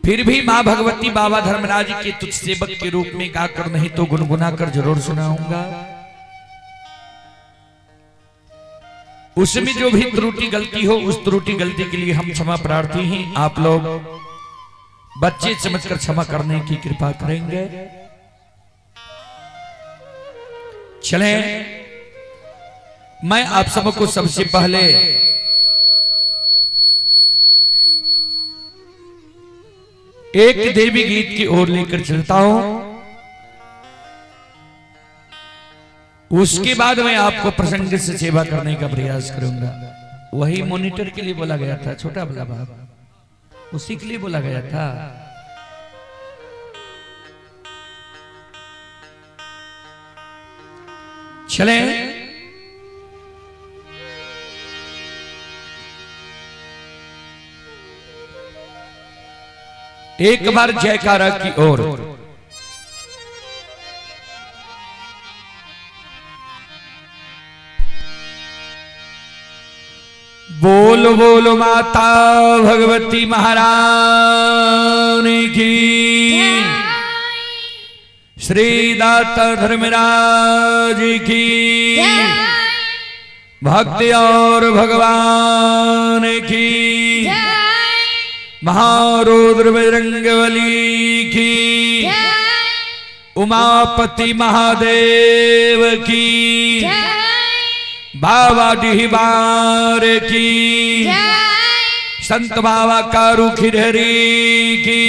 फिर भी मां भगवती बाबा धर्मराज के तुझ सेवक के रूप में गाकर नहीं तो गुनगुना कर जरूर सुनाऊंगा। उसमें जो भी त्रुटि गलती हो उस त्रुटि गलती के लिए हम क्षमा प्रार्थी हैं। आप लोग बच्चे समझकर क्षमा करने की कृपा करेंगे। चलें, मैं आप सबको सबसे पहले एक देवी गीत की ओर लेकर चलता हूं। उसके बाद मैं आपको प्रसंग से सेवा करने का प्रयास करूंगा। वही मॉनिटर के लिए बोला गया था, छोटा बड़ा बाबा, उसी के लिए बोला गया था। चलें, एक बार जयकारा की ओर। बोल बोल माता भगवती महारानी की, श्री दाता धर्मराज की, भक्ति और भगवान की, महारुद्र बजरंगबली की, उमापति महादेव की, बाबा डिहबार की, संत बाबा कारू खिरहरी की,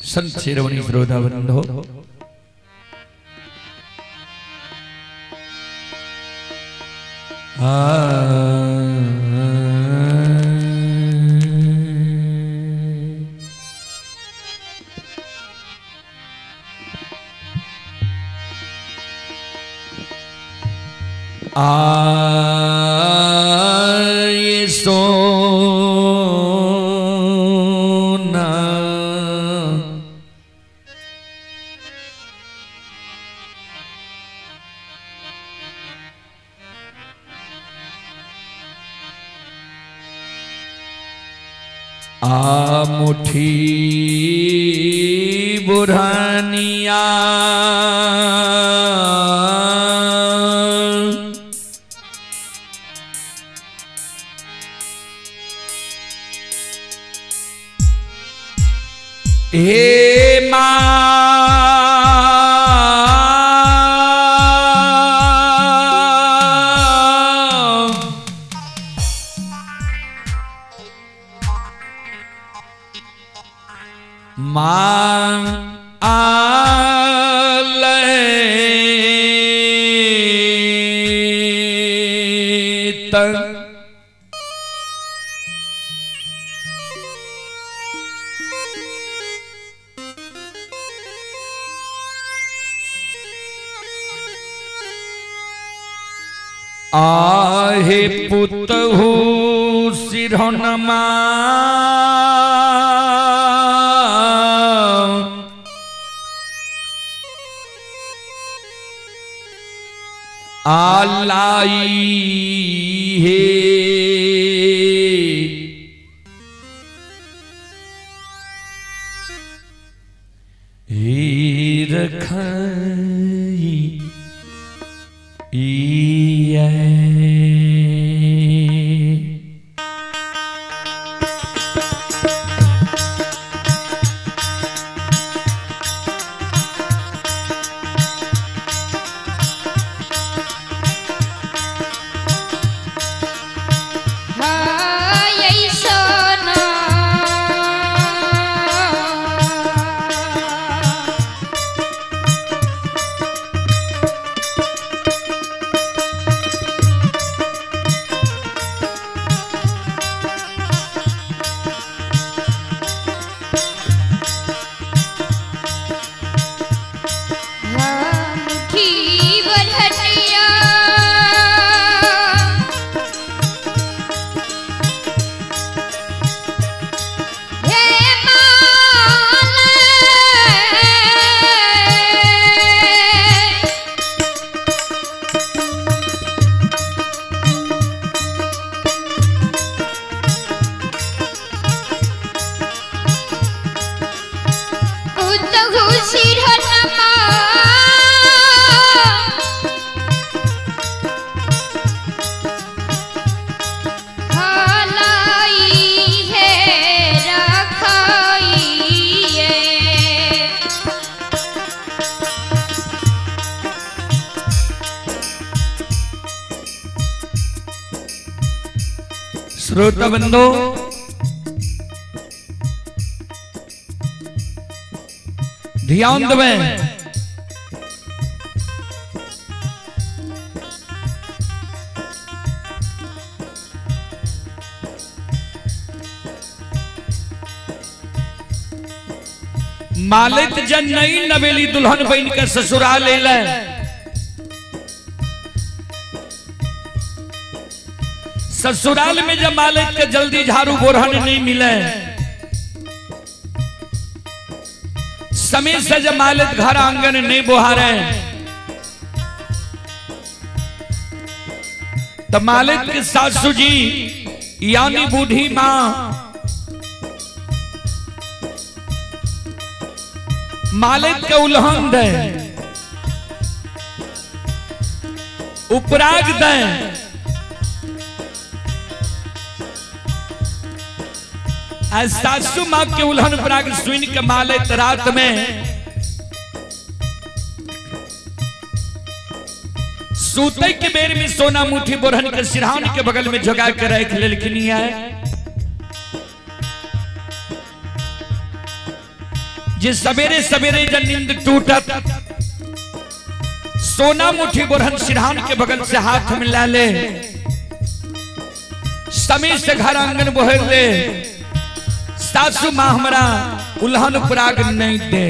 संत शिरोमणि श्रोतावृंद हो। ये सोना मुठी बुरहानिया हे मां आहे पुतहु सिरहनमा आलाई हे रखाई श्रोता बंधु, ध्यान दें। मालिक जन नई नवेली दुल्हन बन के ससुराल ले, ससुराल में जब मालिक के जल्दी झाड़ू बोरहन नहीं मिले, समय से जब मालिक घर आंगन नहीं बोहारे, तब मालिक के सासू जी यानी बूढ़ी माँ मालिक के उल्हन दे, उपराग दे, सासू माँ के उल्हन उपराग सुन के मालिक रात में सूते के बेर में सोना मुट्ठी बोरहन के सिरहान के बगल में जगा के रख लेकिन है जिस सवेरे सवेरे जब नींद टूटत, सोना मुट्ठी बोरहन सिरहान के बगल से हाथ मिला ले, समय से घर आंगन बोहर ले, सासू माँ हमारा उल्हन पराग नहीं दे।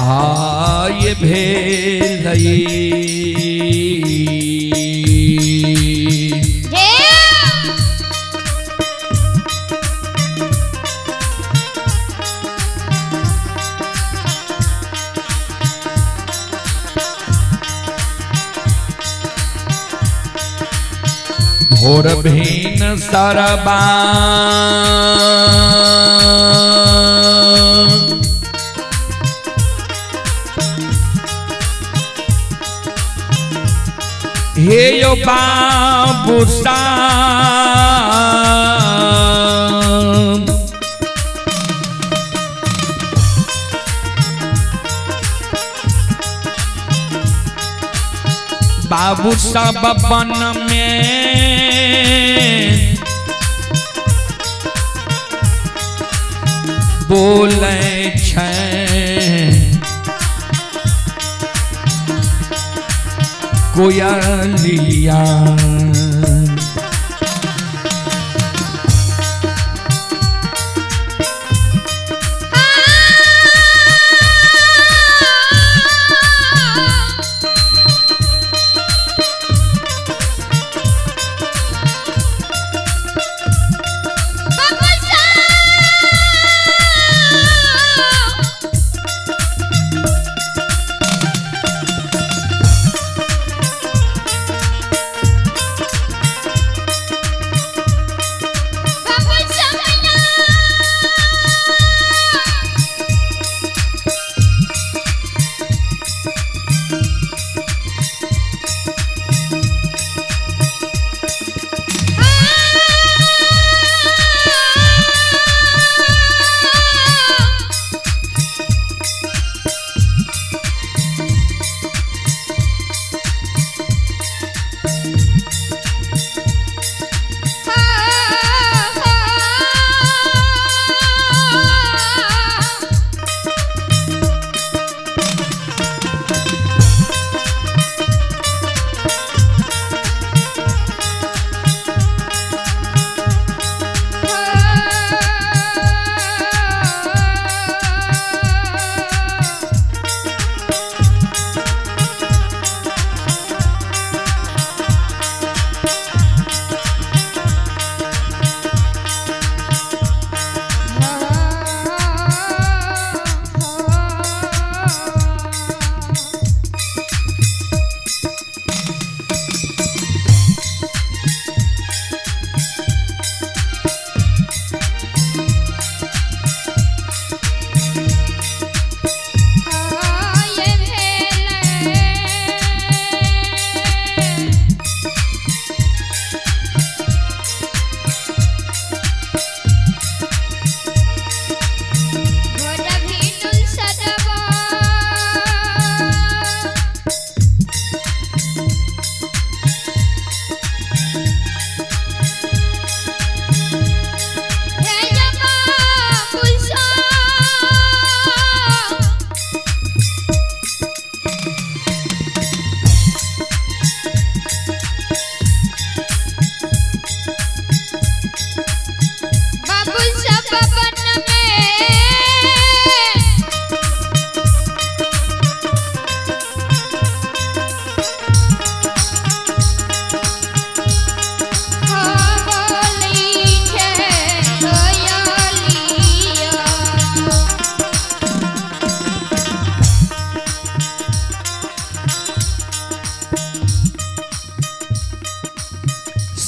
आये भेलई भोर भीन सरबा हे यो बाबू साम, बाबू साहब बन में बोले कोयलिया,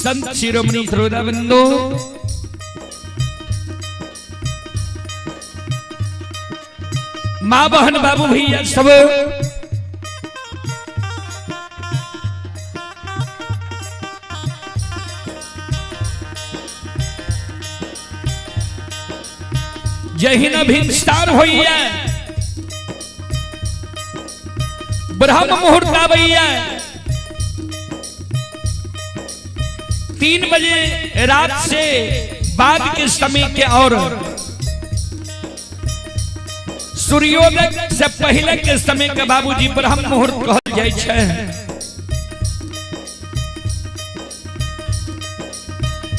संत शिरोमणि श्रोताबिंदु माँ बहन बाबू भैया सब जय हिंद अभिष्टार होइए ब्रह्म मुहूर्त भैया 3 बजे रात से बाद के समय के और सूर्योदय से पहले के समय के बाबूजी ब्रह्म मुहूर्त कहल जाय छै।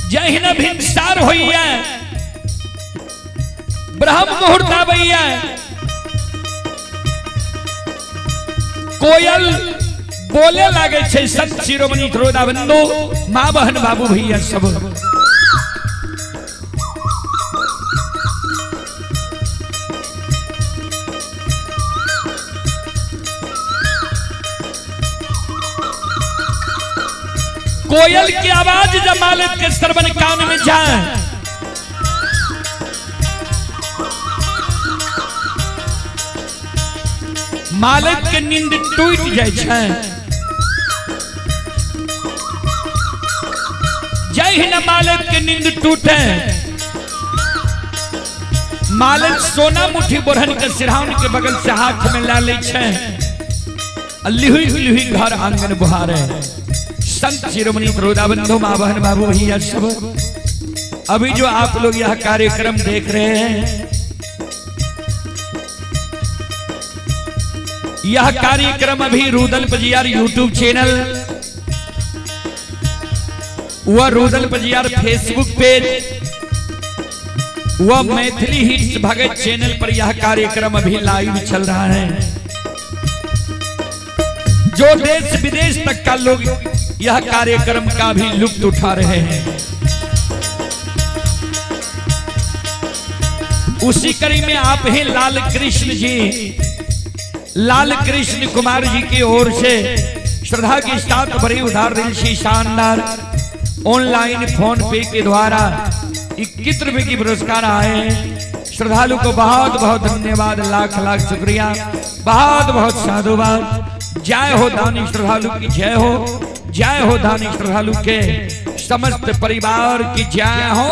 जय हिंद अभिष्टार होइए ब्रह्म मुहूर्त भैया कोयल बोले लागे छे संत शिरोमणि श्रोताबिंदु माँ बहन बाबू भैया सब कोयल की आवाज जब मालिक के श्रवण कान में जाए मालिक के नींद टूट जाए छै। जय हिंद मालिक के नींद टूटे मालिक सोना मुट्ठी बोरहन के सिरहाउन के बगल से हाथ में ला ले छै। लिहुई लिहुई घर आंगन बुहारे संत शिरोमणि श्रोताबिंदु माँ बहन बाबू भैया सब अभी जो आप लोग यह कार्यक्रम देख रहे हैं यह कार्यक्रम अभी रुदल पजियार यूट्यूब चैनल व रुदल पजियार फेसबुक पेज व मैथिली हिट्स भगत चैनल पर यह कार्यक्रम अभी लाइव चल रहा है। जो देश विदेश तक का लोग यह कार्यक्रम का भी लुत्फ उठा रहे हैं। उसी कड़ी में आप हैं लाल कृष्ण जी लाल कृष्ण कुमार जी की ओर से श्रद्धा की साथ बड़ी उधार दिल से शानदार ऑनलाइन फोन पे के द्वारा 21 रुपए की पुरस्कार आए। श्रद्धालु को बहुत बहुत धन्यवाद लाख लाख शुक्रिया बहुत बहुत साधुवाद। जय हो दानी श्रद्धालु की जय हो जय हो दानी श्रद्धालु के समस्त परिवार की जय हो।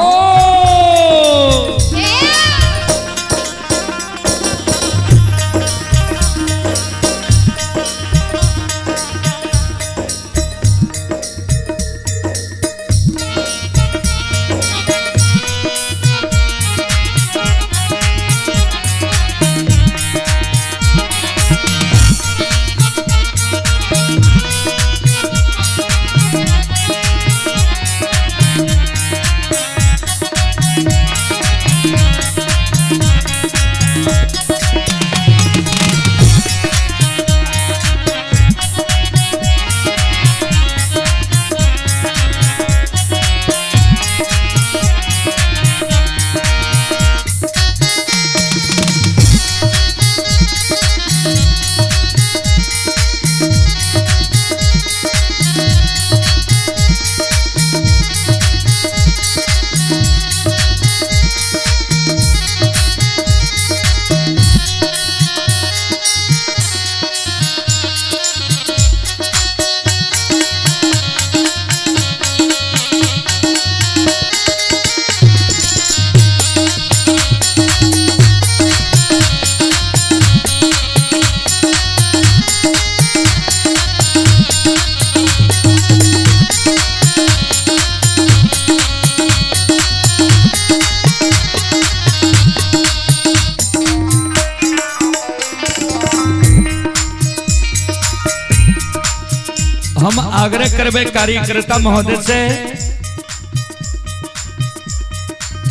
हम आग्रह करबे कार्यकर्ता महोदय से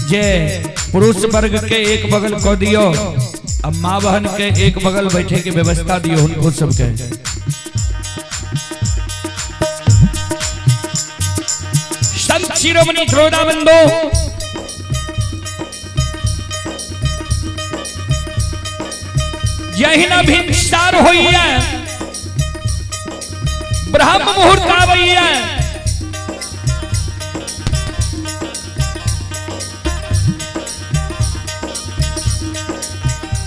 जे पुरुष वर्ग के एक बगल को दियो अब माँ बहन के एक बगल बैठे की व्यवस्था दियो उनको सबके। संत शिरोमणि श्रोताबिंदु जय हिंद अभिष्टार होइए ब्रह्म मुहूर्त आइए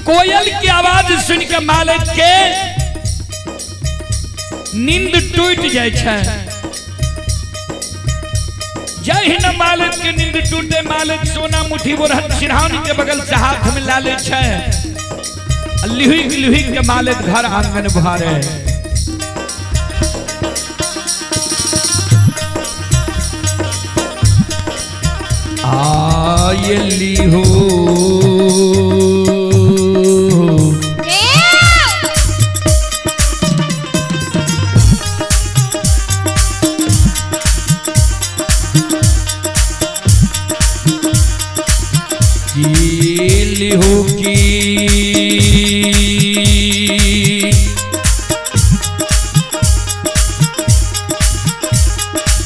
कोयल की आवाज सुन के मालिक के नींद टूट जाए छै। जय हिंद मालिक के नींद टूटे, मालिक सोना मुट्ठी बोरहन सिरहानी के बगल से हाथ में ला ले छै। लिहुक लिहुक के मालिक घर आंगन बहारे। आयली हो लिहू की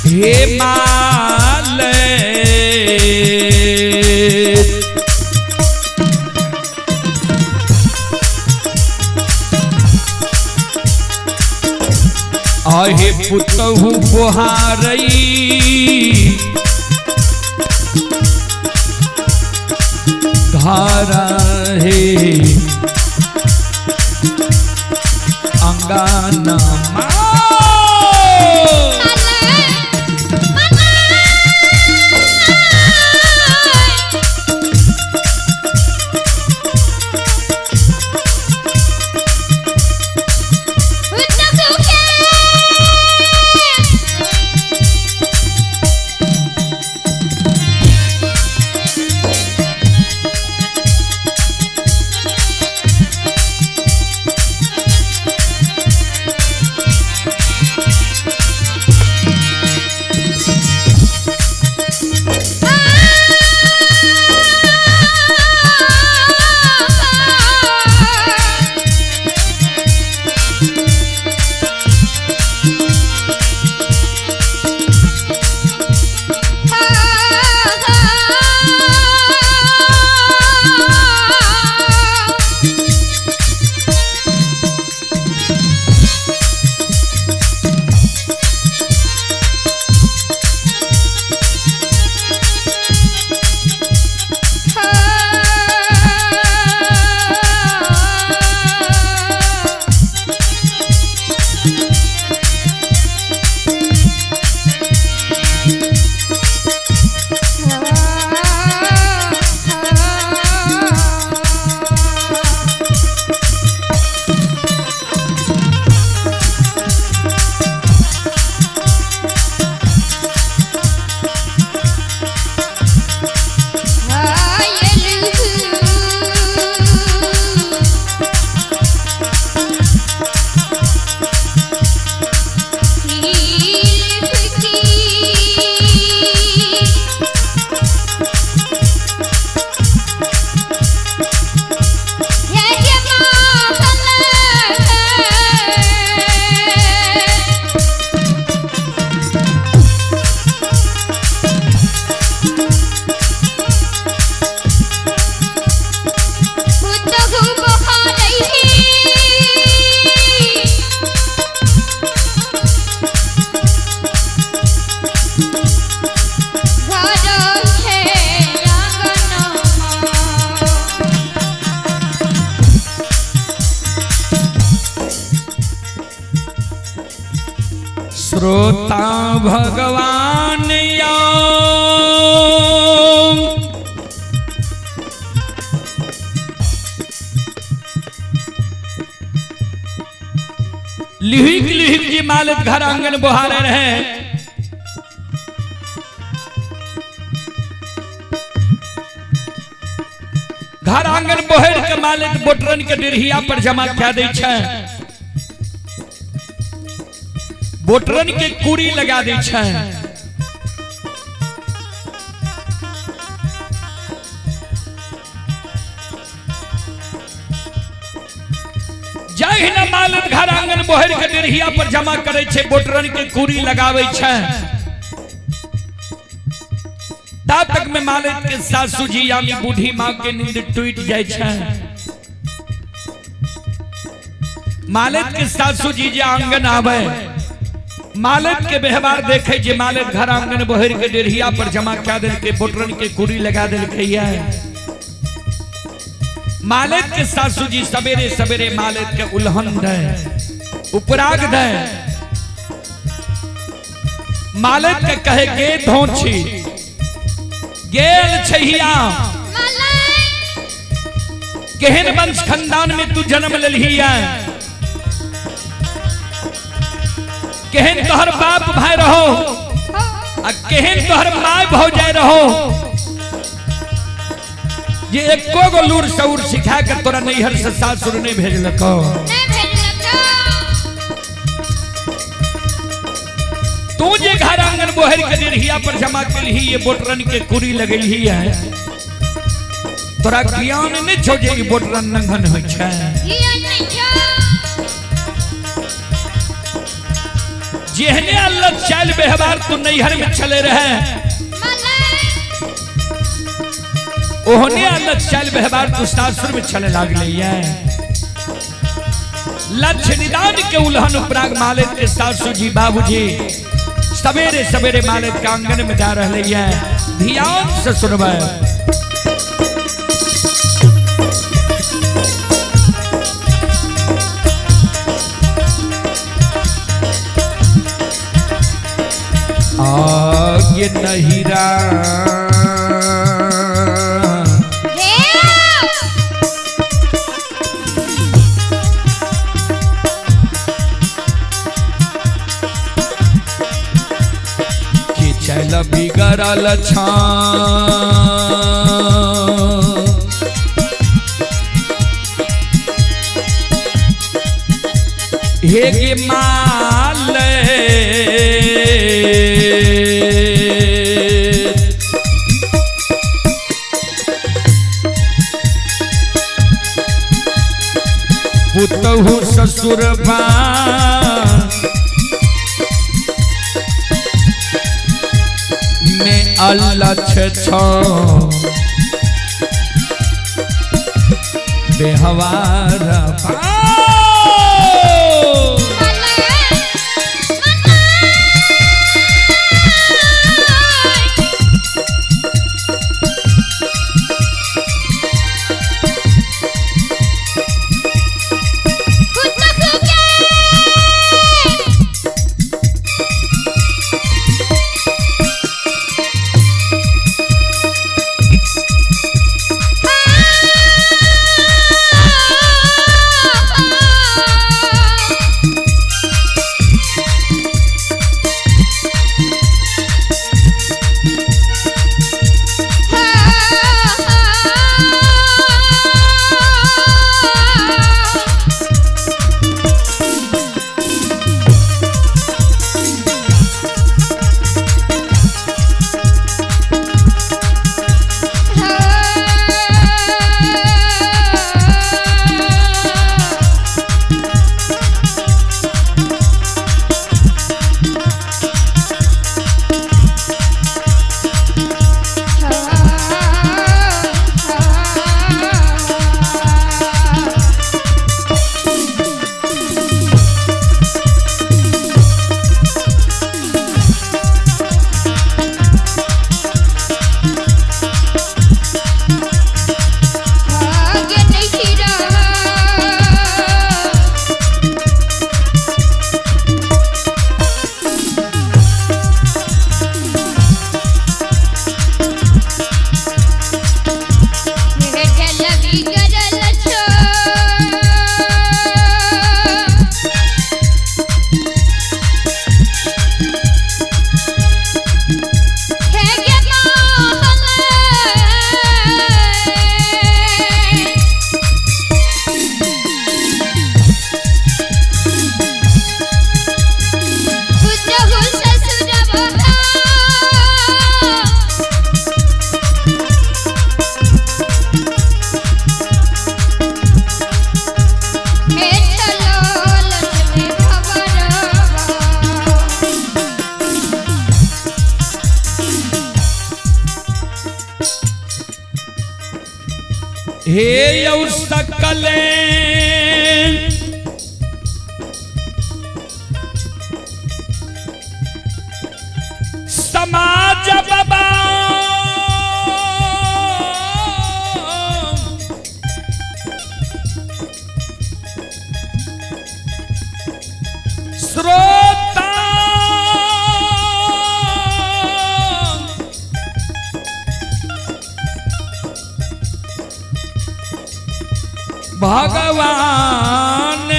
हे माले आहे पुतहु बुहारई धारा है अंगाना श्रोता भगवान या लिहिक लिहिक जी मालिक घर आंगन बुहारे रहे। घर आंगन बोहर के मालिक बोटरन के डिरहिया पर जमा क्या दे छै, बोटरन के कूड़ी लगा दे छै। जय हिंद मालिक घर आंगन बोहर के डिरहिया पर जमा करे छै, बोटरन के कूड़ी लगावे छै। ता तक में मालिक के सासू जी यानी बूढ़ी माँ के नींद टूट जाए छै। मालिक के सासू जी जे आंगन आवे, मालिक के व्यवहार देखे जे मालिक घर आंगन बोहर के डेढ़िया पर जमा क्या दिल के बोटरन के कूड़ी लगा दिल के मालिक के सासू जी सवेरे सवेरे मालिक के उल्हन दे उपराग दे मालिक के कहे गे धोछी गेल छहिया केहन वंश खानदान में तू जन्म लेलही है केहन तोहर बाप भाई रहो आ केहन तोहर माय भौजाई रहो ये एको गो लूर सऊर सिखा के तोरा नैहर से सासुर नहीं भेजलको तू जे घर आंगन बोहर के दिरहिया पर जमा केलही ये बोटरन के कुरी लगेलही है तोरा ज्ञान नहीं छो जे ई बोटरन नंगन होय छै जेहने अल्लाह चाल व्यवहार तू नैहर में चले रहे ओहने अल्लाह चाल व्यवहार तू सासुर में चले लागले है लक्ष्य निदान के उल्हन उपराग मालिक के सासू जी बाबूजी सवेरे सवेरे मालिक के आंगन में जा रहे हैं ध्यान से सुनबे आगे नहिरा के चल बिगड़ल हे गे माल पुतहु ससुर में अलछ छो बेहवार हे यौ सकले समाज बाबा भगवान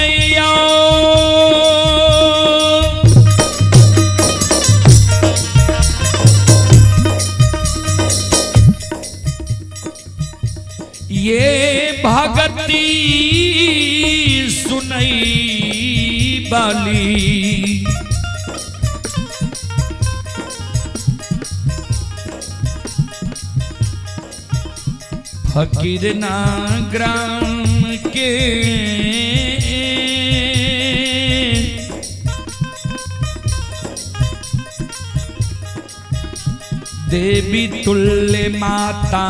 ये भगती सुनई बाली फकीर ना ग्राम के देवी तुल्य माता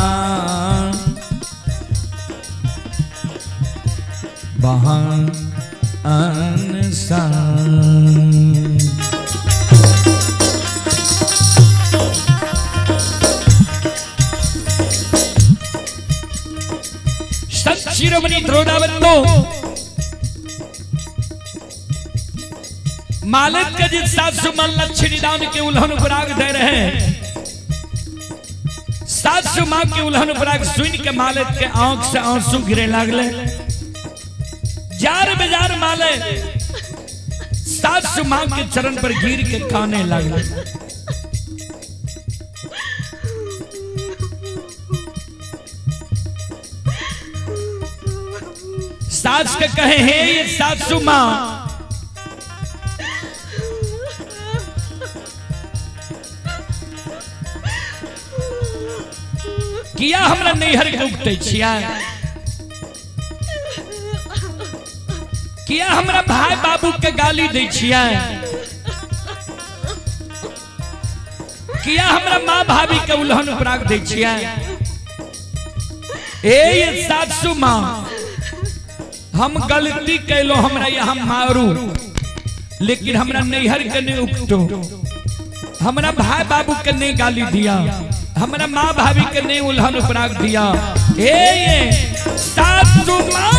वहाँ अनसान संत शिरोमणि द्रोणावंतो मालिक के जिस 700 लक्ष्मी दान के उल्हन पराग दे रहे हैं 700 माँ के उल्हन पराग सुन के मालिक के आंख से आंसू गिरे लागले जार बेजार माले 700 माँ के चरण पर गिर के काने लगे सास के कहे हे ये 700 माँ किया हमरा नैहर के उगते छिया किया हमरा भाई बाबू के गाली दे छिया किया हमरा माँ भाभी के उल्हन पराग दे छिया ए ये 700 माँ हम गलती कैलो हमरा यहाँ मारू लेकिन हमरा नैहर के नहीं उकटो हमरा भाई बाबू के नहीं गाली दिया हमरा माँ भाभी के नहीं उल्हन पराग दिया ए ये 700 माँ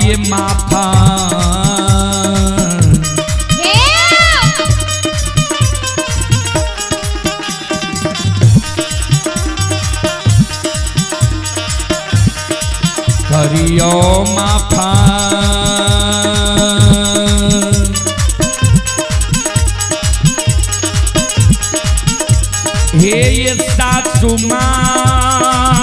ये माफा करियो माफा हे ये 700 माँ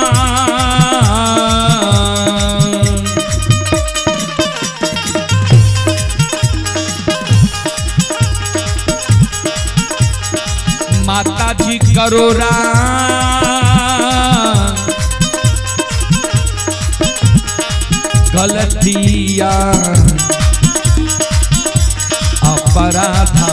माता जी करोरा गलतिया अपराधा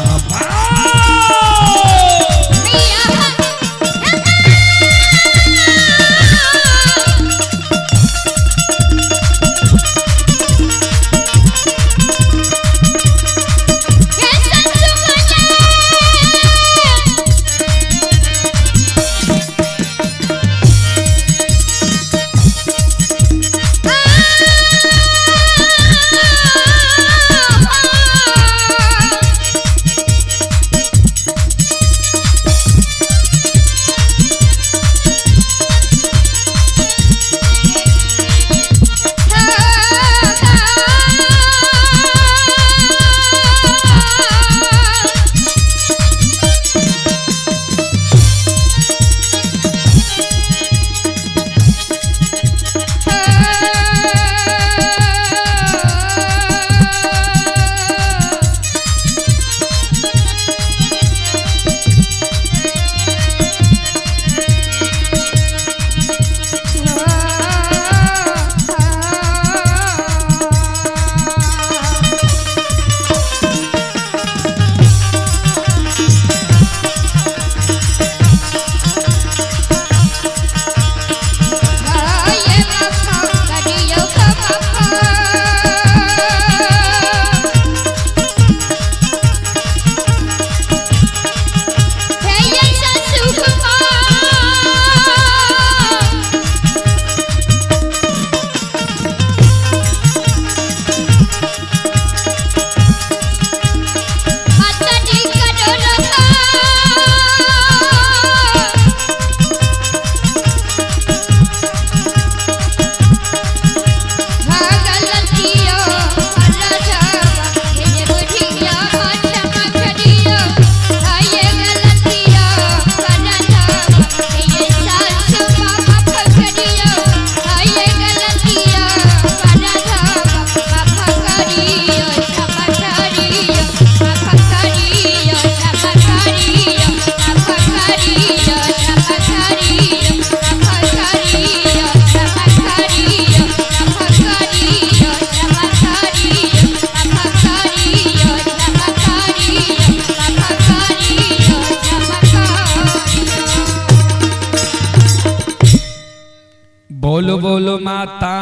माता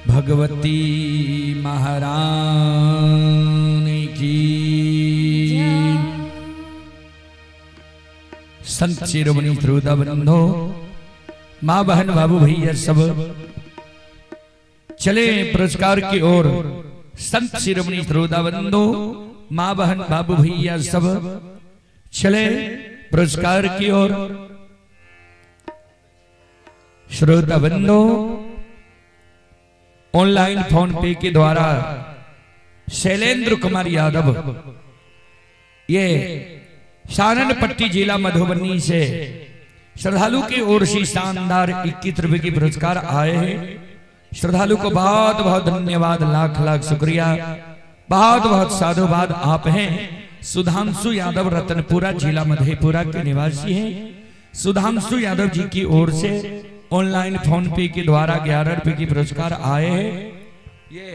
भगवती महारानी की, संत शिरोमणि श्रोताबंधो, माँ बहन बाबू भैया सब चले पुरस्कार की ओर। संत शिरोमणि श्रोताबंधो, माँ बहन बाबू भैया सब चले पुरस्कार की ओर। श्रोताबंधो, ऑनलाइन फोन पे के द्वारा शैलेंद्र कुमार यादव, ये सारनपट्टी जिला मधुबनी से श्रद्धालु की ओर से शानदार 21 रुपए की पुरस्कार आए हैं। श्रद्धालु को बहुत बहुत धन्यवाद, लाख लाख शुक्रिया, बहुत बहुत साधुवाद। आप हैं सुधांशु यादव, रतनपुरा जिला मधेपुरा के निवासी हैं। सुधांशु यादव जी की ओर से ऑनलाइन फोन पे के द्वारा 11 रुपए की पुरस्कार आए हैं। ये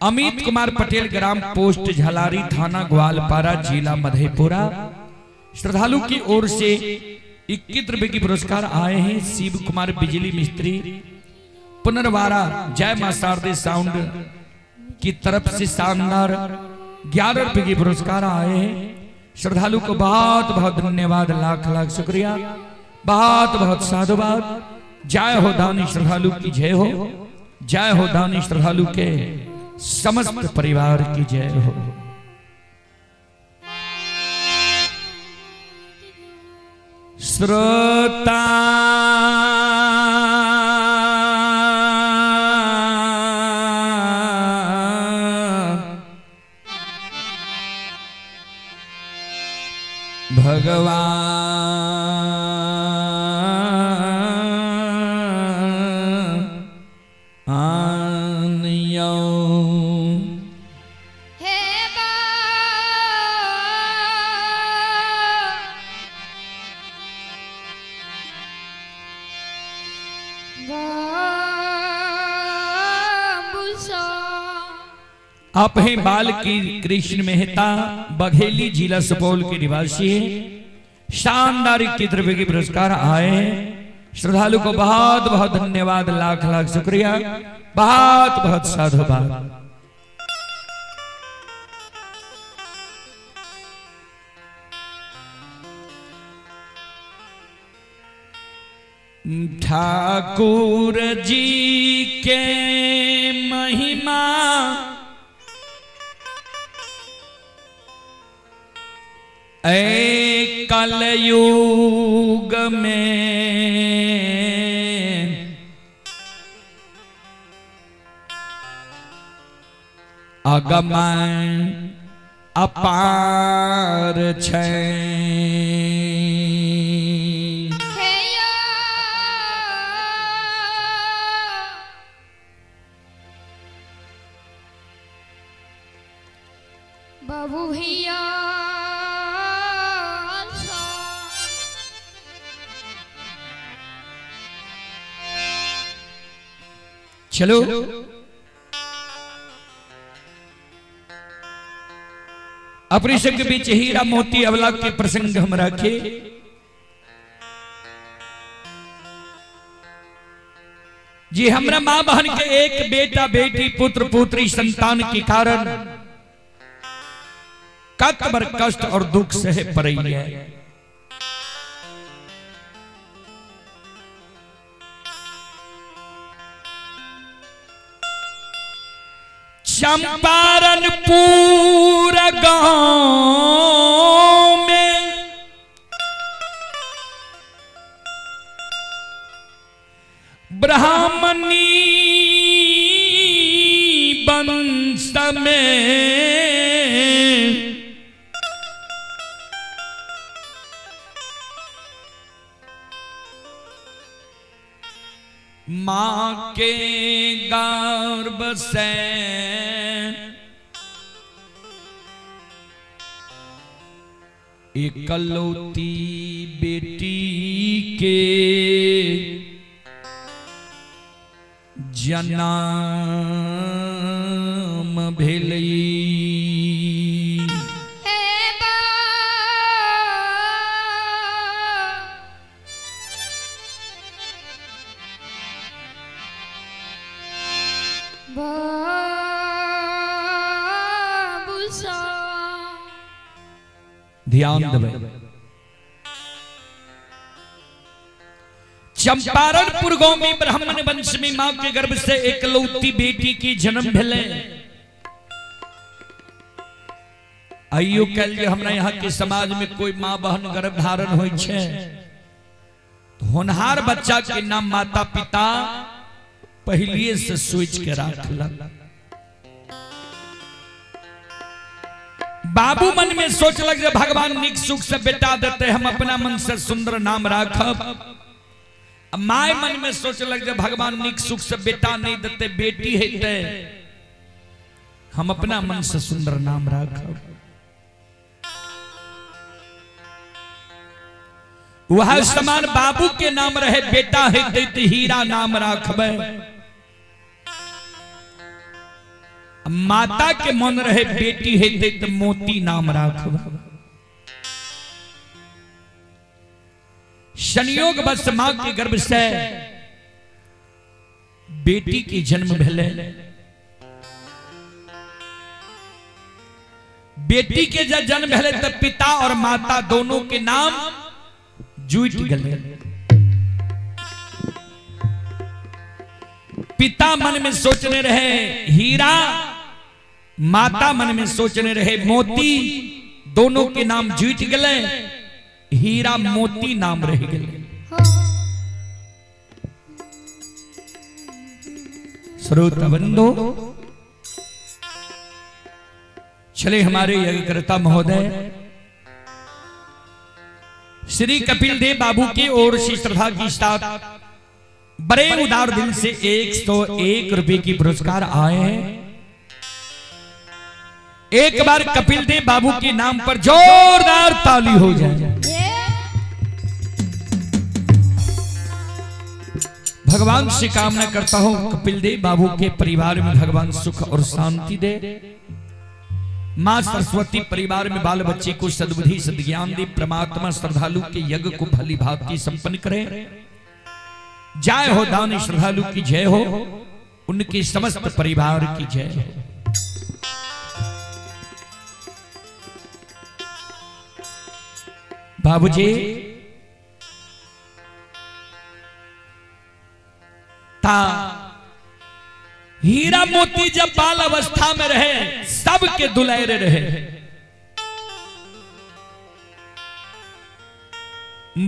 अमित कुमार पटेल, ग्राम पोस्ट झलारी, थाना ग्वालपारा, जिला मधेपुरा, श्रद्धालु की ओर से 21 रुपए की पुरस्कार आए हैं। शिव कुमार बिजली मिस्त्री, पुनर्वारा, जय मां शारदे साउंड की तरफ से शानदार 11 रुपए की पुरस्कार आए हैं। श्रद्धालु को बहुत बहुत धन्यवाद, लाख लाख शुक्रिया, बहुत बहुत साधुवाद। जय हो दानी श्रद्धालु की जय हो, जय हो दानी श्रद्धालु के समस्त परिवार की जय हो। श्रोता भगवान आनियो हे आप हैं बाल की कृष्ण मेहता, बघेली, जिला सुपौल के निवासी हैं। शानदार 21 रुपए की पुरस्कार आए हैं। श्रद्धालु को बहुत बहुत धन्यवाद, लाख लाख शुक्रिया, बहुत बहुत साधुवाद। ठाकुर जी के महिमा ऐ कलयुग में अगमन अपार छै। बाबू भैया चलो अपने संग बीच हीरा मोती अवला के प्रसंग हम रखे। जी हमरा मां बहन के एक बेटा बेटी पुत्र पुत्री संतान के कारण कतबर कष्ट और दुख सह पड़ी है। चंपारण पूरा गांव में ब्राह्मणी वंश में मां के गर्भ से इकलौती बेटी के जन्म भेलई। हे बाबा बाबू सा ध्यान देवे। चंपारणपुर गांव में ब्राह्मण वंश में मां के गर्भ से एकलौती बेटी की जन्म भेले। आइयो कल जे हमरा यहाँ के समाज में कोई मां बहन गर्भ धारण होय छे तो होनहार बच्चा के नाम माता पिता पहलिए से सोच के राखलक। बाबू मन में सोचलक जे भगवान निक सुख से बेटा देते, हम अपना मन से सुंदर नाम राखब। माय मन में सोचलक जे भगवान निक सुख से बेटा नहीं देते, बेटी हेते, हम अपना मन से सुंदर नाम राखब। वह समान बाबू के नाम रहे, बेटा हेते तो हीरा नाम राखबे। माता के मन रहे, बेटी हेते तो मोती नाम राखबे। संयोग बस मां के गर्भ से बेटी के जन्म भेले। बेटी के जब जन्म भेले तब पिता और माता दोनों के नाम जुट गए। पिता मन में सोचने रहे हीरा, माता मन में सोचने रहे मोती, दोनों के नाम जुट गए, हीरा मोती नाम रह गए। श्रोतबंधो, चले हमारे यज्ञकर्ता महोदय श्री कपिल देव बाबू की ओर से श्रद्धा की साथ बड़े उदार दिल से 101 रुपए की पुरस्कार आए हैं। एक बार कपिल देव बाबू के नाम पर जोरदार ताली हो जाए। भगवान से कामना करता हूं कपिल देव बाबू के परिवार में भगवान सुख और शांति दे। मां सरस्वती परिवार में बाल बच्चे को सद्बुद्धि सद्ज्ञान दे। परमात्मा श्रद्धालु के यज्ञ को भली भांति संपन्न करे। जय हो दानी श्रद्धालु की जय हो, उनके समस्त परिवार की जय हो। बाबूजी ता हीरा मोती जब बाल अवस्था में रहे सबके दुलारे रहे।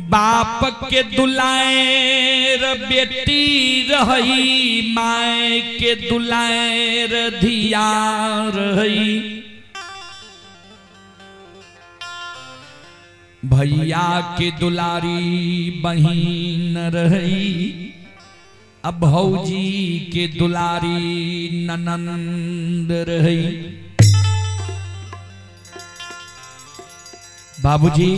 बाप के दुलार बेटी रही, माए के दुलार धिया रही। भैया के दुलारी बहिन रही, अब भौजी के दुलारी ननंद रही। बाबूजी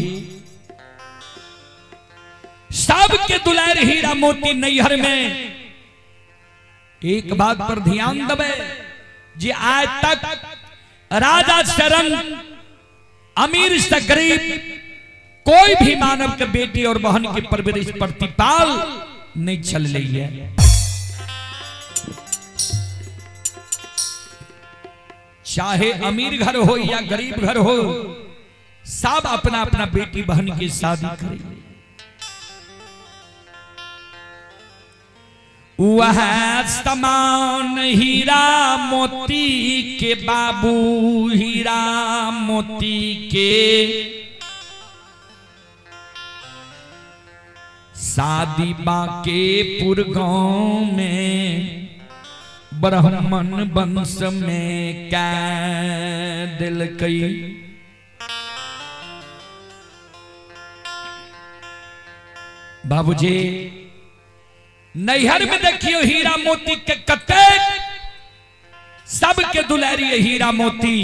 सबके दुलार हीरा मोती नैहर में। एक बात पर ध्यान दबे जी, आज तक राजा शरण अमीर से गरीब कोई भी मानव के बेटी और बहन की परवरिश प्रतिपाल नहीं चल रही है। चाहे अमीर घर हो या गरीब घर हो, सब अपना अपना बेटी बहन की शादी करे। वह समान हीरा मोती के बाबू, हीरा मोती के शादी बांकेपुर गांव में ब्राह्मण वंश में कै दिल कई। बाबूजी नैहर में देखियो हीरा मोती के कते सबके दुलारी हीरा मोती।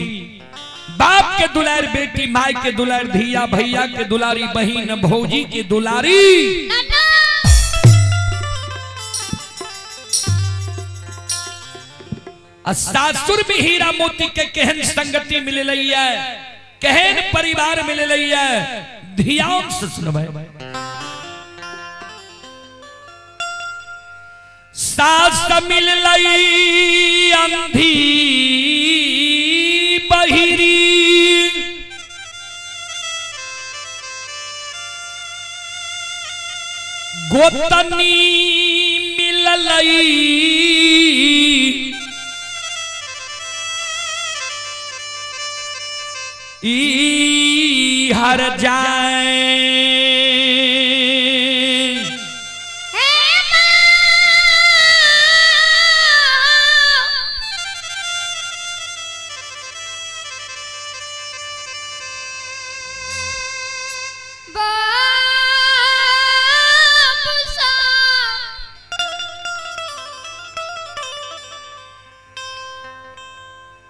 बाप के दुलार बेटी, माई के दुलार धिया, भैया के दुलारी बहिन, भौजी के दुलारी सासुर में हीरा मोती के कहन संगति मिल रही है, कहन परिवार मिल रही है। ध्यान से सुनबे। सास मिल लई अंधी बहिरी, गोतनी मिल लई ई हर जाए।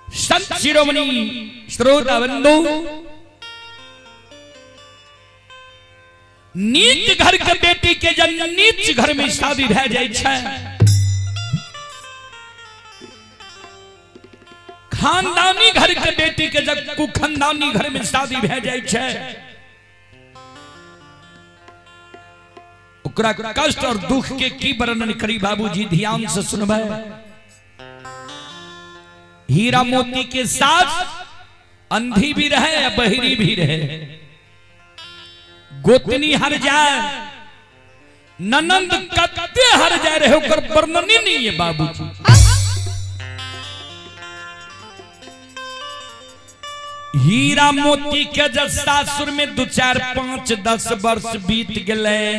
संत शिरोमणि श्रोता बंधु, नीच घर के बेटी के जब नीच घर में शादी भै जाय छै, खानदानी घर के बेटी के जब कुखानदानी घर में शादी भै जाय छै, ओकरा कष्ट और दुख के की वर्णन करी बाबूजी, ध्यान से सुनबे। हीरा मोती के साथ अंधी भी रहे या बहिरी भी रहे, गोतनी हर जाए, ननंद कत्ते हर जाए रहे, ओकर वर्णन ही नहीं है बाबूजी। हीरा मोती के जब सासुर में 2 4 5 10 वर्ष बीत गए,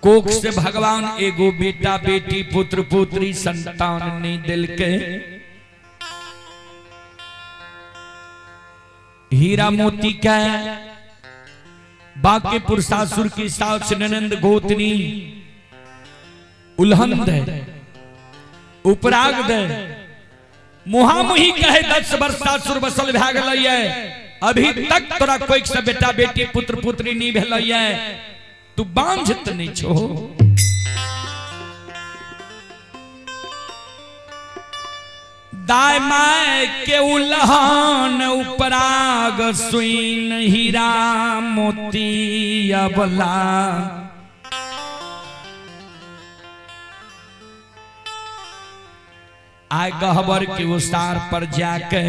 कोख से भगवान एगो बेटा बेटी पुत्र पुत्री संतान नहीं दिल के। हीरा मोती का बांकेपुर सासुर की सास ननंद गोतनी उल्हन दे, उपराग दे, मुहामुही कहे 10 वर्ष सासुर बसल भै गेलै, अभी तक तोरा कोई से बेटा बेटी पुत्र पुत्री नहीं भेलै, तू बांझत नहीं छो। दाय माय के उल्हान उपराग सुइन हीरा मोती अबला, आय गहबर के उसार पर जाके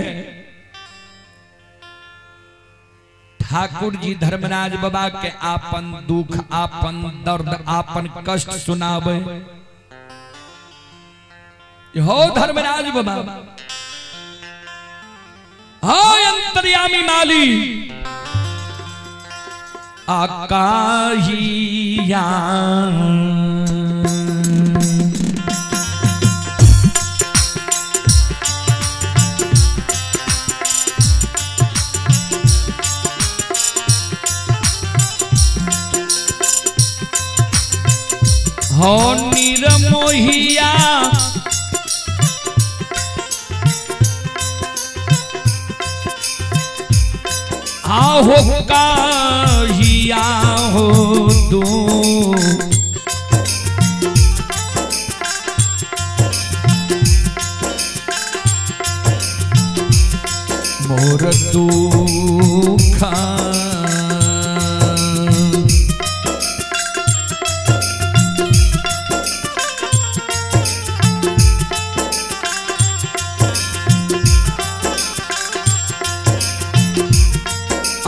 ठाकुर जी धर्मराज बाबा के आपन दुख आपन दर्द आपन कष्ट सुनावे। हो धर्मराज बाबा, हो अंतर्यामी माली, आकाहिया हो निरमोहिया, आहो काहिया हो तू, मोर दुखा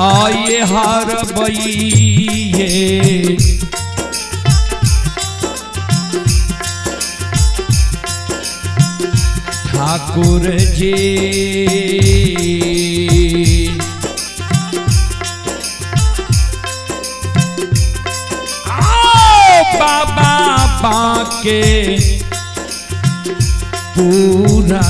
आये हार बइये, ठाकुर जी आओ बाबा बाके पूरा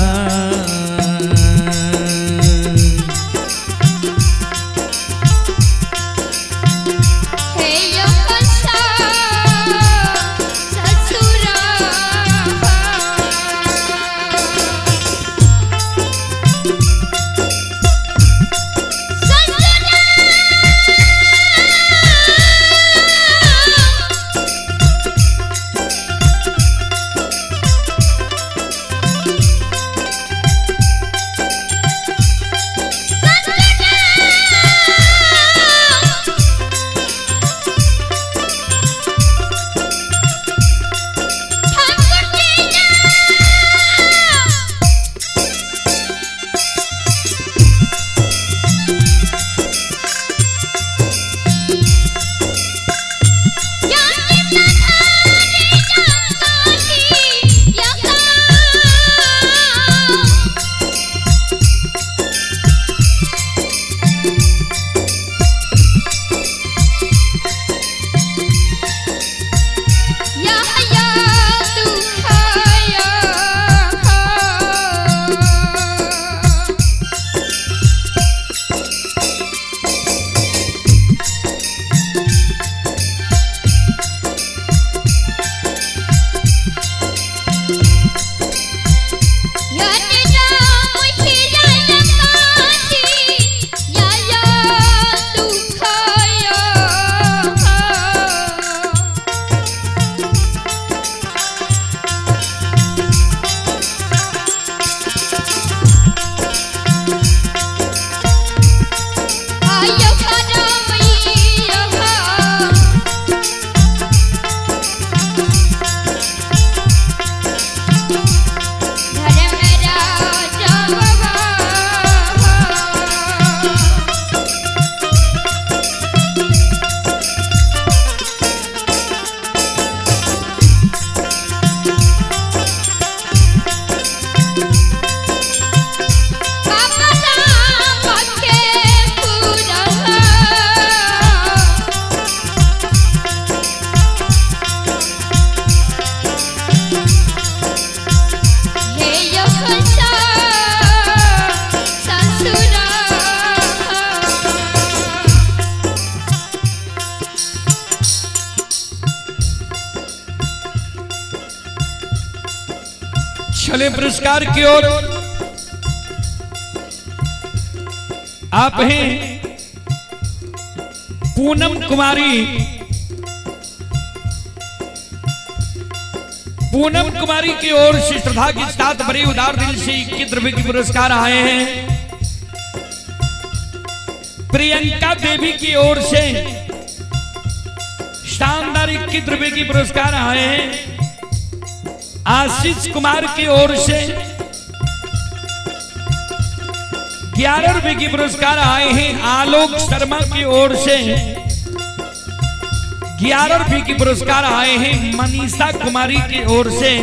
चले पुरस्कार की ओर। आप हैं पूनम कुमारी। पूनम कुमारी की ओर से श्रद्धा के साथ बड़े उदार दिल से 21 रुपए के पुरस्कार आए हैं। प्रियंका देवी की ओर से शानदार 21 रुपए की पुरस्कार आए हैं। आशीष कुमार की ओर से 11 रुपए की पुरस्कार आए हैं। आलोक शर्मा की ओर से 11 रुपए की पुरस्कार आए हैं। मनीषा कुमारी की ओर से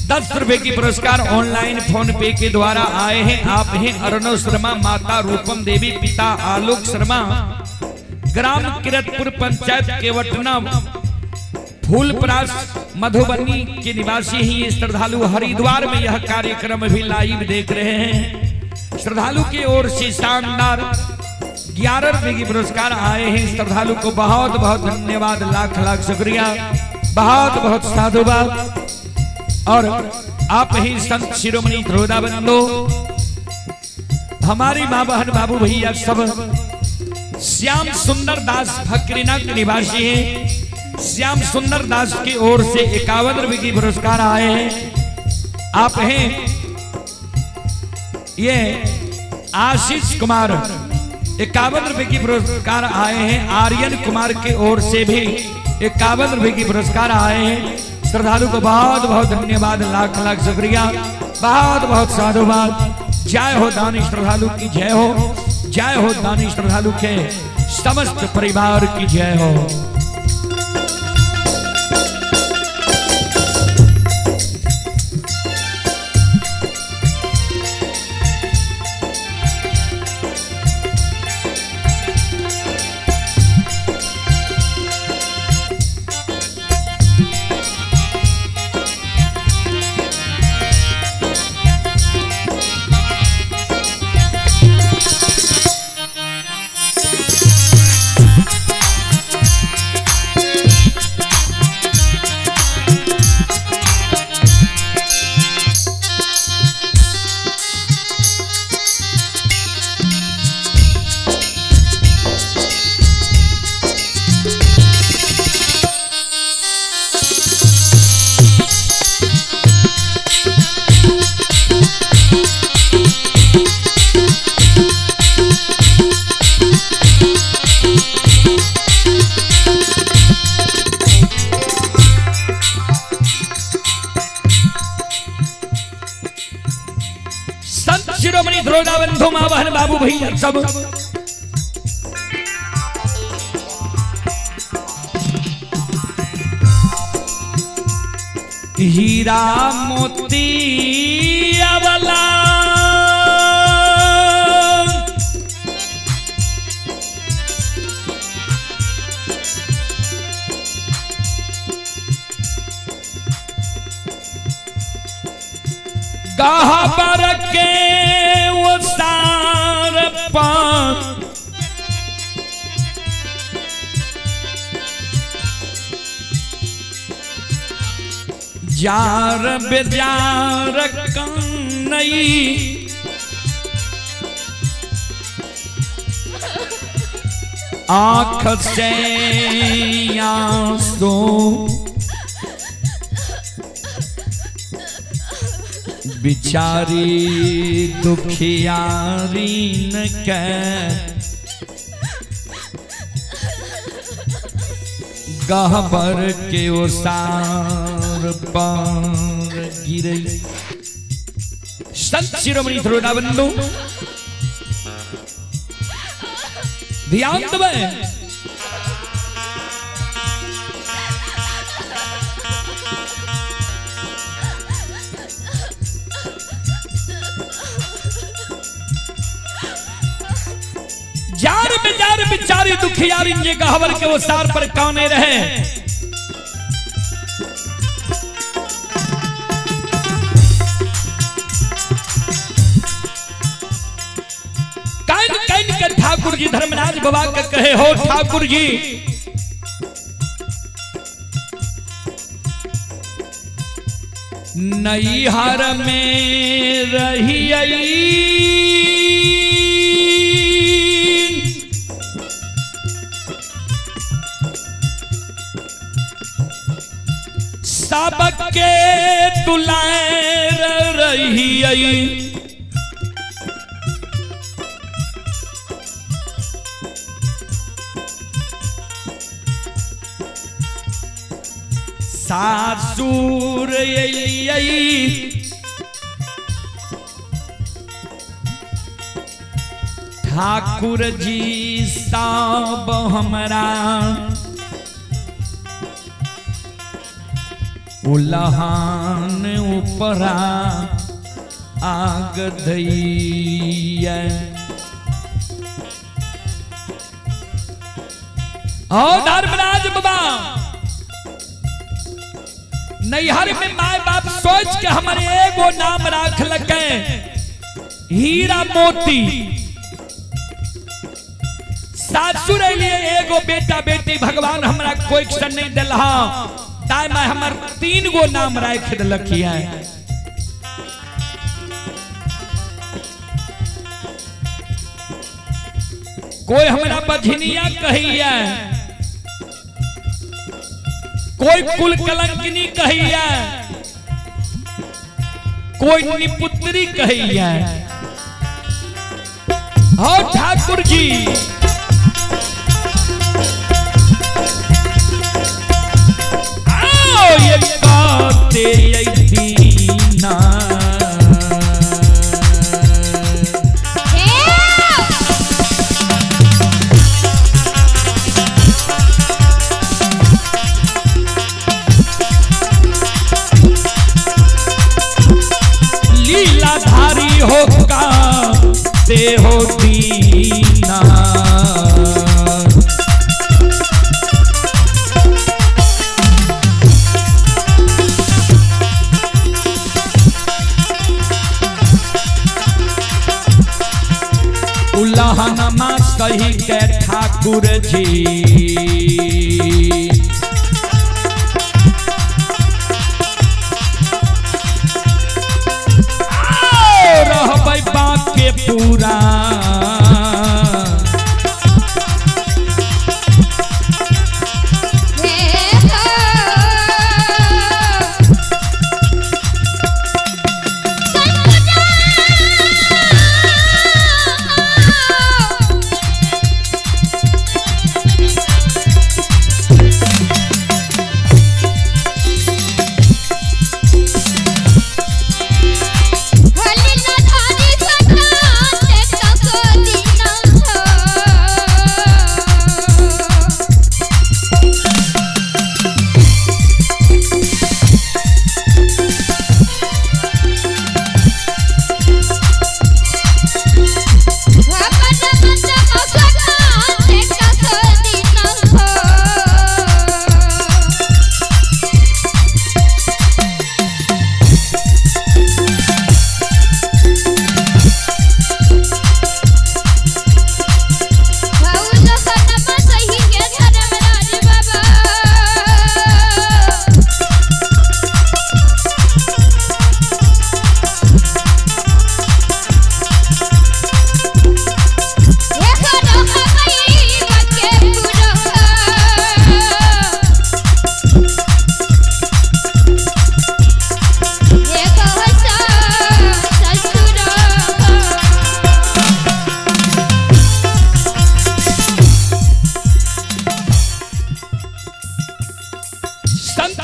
10 रुपए की पुरस्कार ऑनलाइन फोन पे के द्वारा आए हैं। आप हैं अर्णव शर्मा, माता रूपम देवी, पिता आलोक शर्मा, ग्राम किरतपुर पंचायत केवटना फूलपरास मधुबनी के निवासी ही ये श्रद्धालु हरिद्वार में यह कार्यक्रम भी लाइव देख रहे हैं। श्रद्धालु की ओर से शानदार 11 रुपए की पुरस्कार आए हैं। श्रद्धालु को बहुत बहुत धन्यवाद, लाख लाख शुक्रिया, बहुत बहुत साधुवाद। और आप ही संत शिरोमणि ध्रुवदाबंदो, हमारी मां बहन बाबू भैया सब श्याम सुंदर दास फकरीना के निवासी हैं। श्याम सुंदर दास की ओर से 51 रुपए की पुरस्कार आए हैं। आप हैं ये आशीष कुमार, 51 रुपए की पुरस्कार आए हैं। आर्यन कुमार की ओर से भी 51 रुपए की पुरस्कार आए हैं। श्रद्धालु को बहुत बहुत धन्यवाद, लाख लाख शुक्रिया, बहुत बहुत साधुवाद। जय हो दानी श्रद्धालु की जय हो, जय हो दानी श्रद्धालु के समस्त परिवार की जय हो। शिरोमणि ध्रुवदाबंदो, मां बहन बाबू भैया सब हीरा मोती अवला गहबर के वो सार पान जार बेजार कन्नई आँख से आंसू बिचारी दुखियारी न कह गहबर के ओसार पार गिरे। संत शिरोमणि ध्रुवदाबंदो ध्यान दबाए। जार बेजार बिचारी दुखियारी ये गहवर के वो सार पर कौने रहे। कैन कैन के ठाकुर जी धर्मराज बाबा के कहे हो ठाकुर जी नैहर में रही सबके दुलार रही सासुर ठाकुर जी सब हमरा उलहान उपरा आग धैया धर्मराज बाबा नैहर में माय बाप सोच के हमारे एगो नाम राख लगे हीरा मोती। सासुर लिए एगो बेटा बेटी भगवान हमरा कोई नहीं दिला ताय मैं हमर 3 गो नाम राख दिलखिया। कोई हमरा बझनिया कहिया, कोई कुल कलंकिनी कहिया, कोई निपुत्री कहिया। हो ठाकुर जी आओ ये बातें दीना लीलाधारी होगा ते हो दीना। उल्लाहनमा सही के ठाकुर जी रहबै बाके पूरा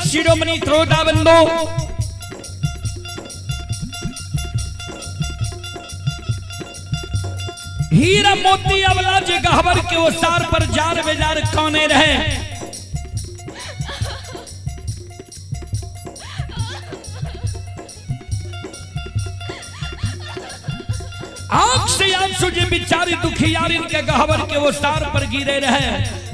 शिरोमणि श्रोताबंदो हीरा मोती अवला जे गहवर के वो सार पर जार बेजार कौने रहे। आंख से आंसू जे बिचारी दुखियारिन के गहवर के वो सार पर गिरे रहे।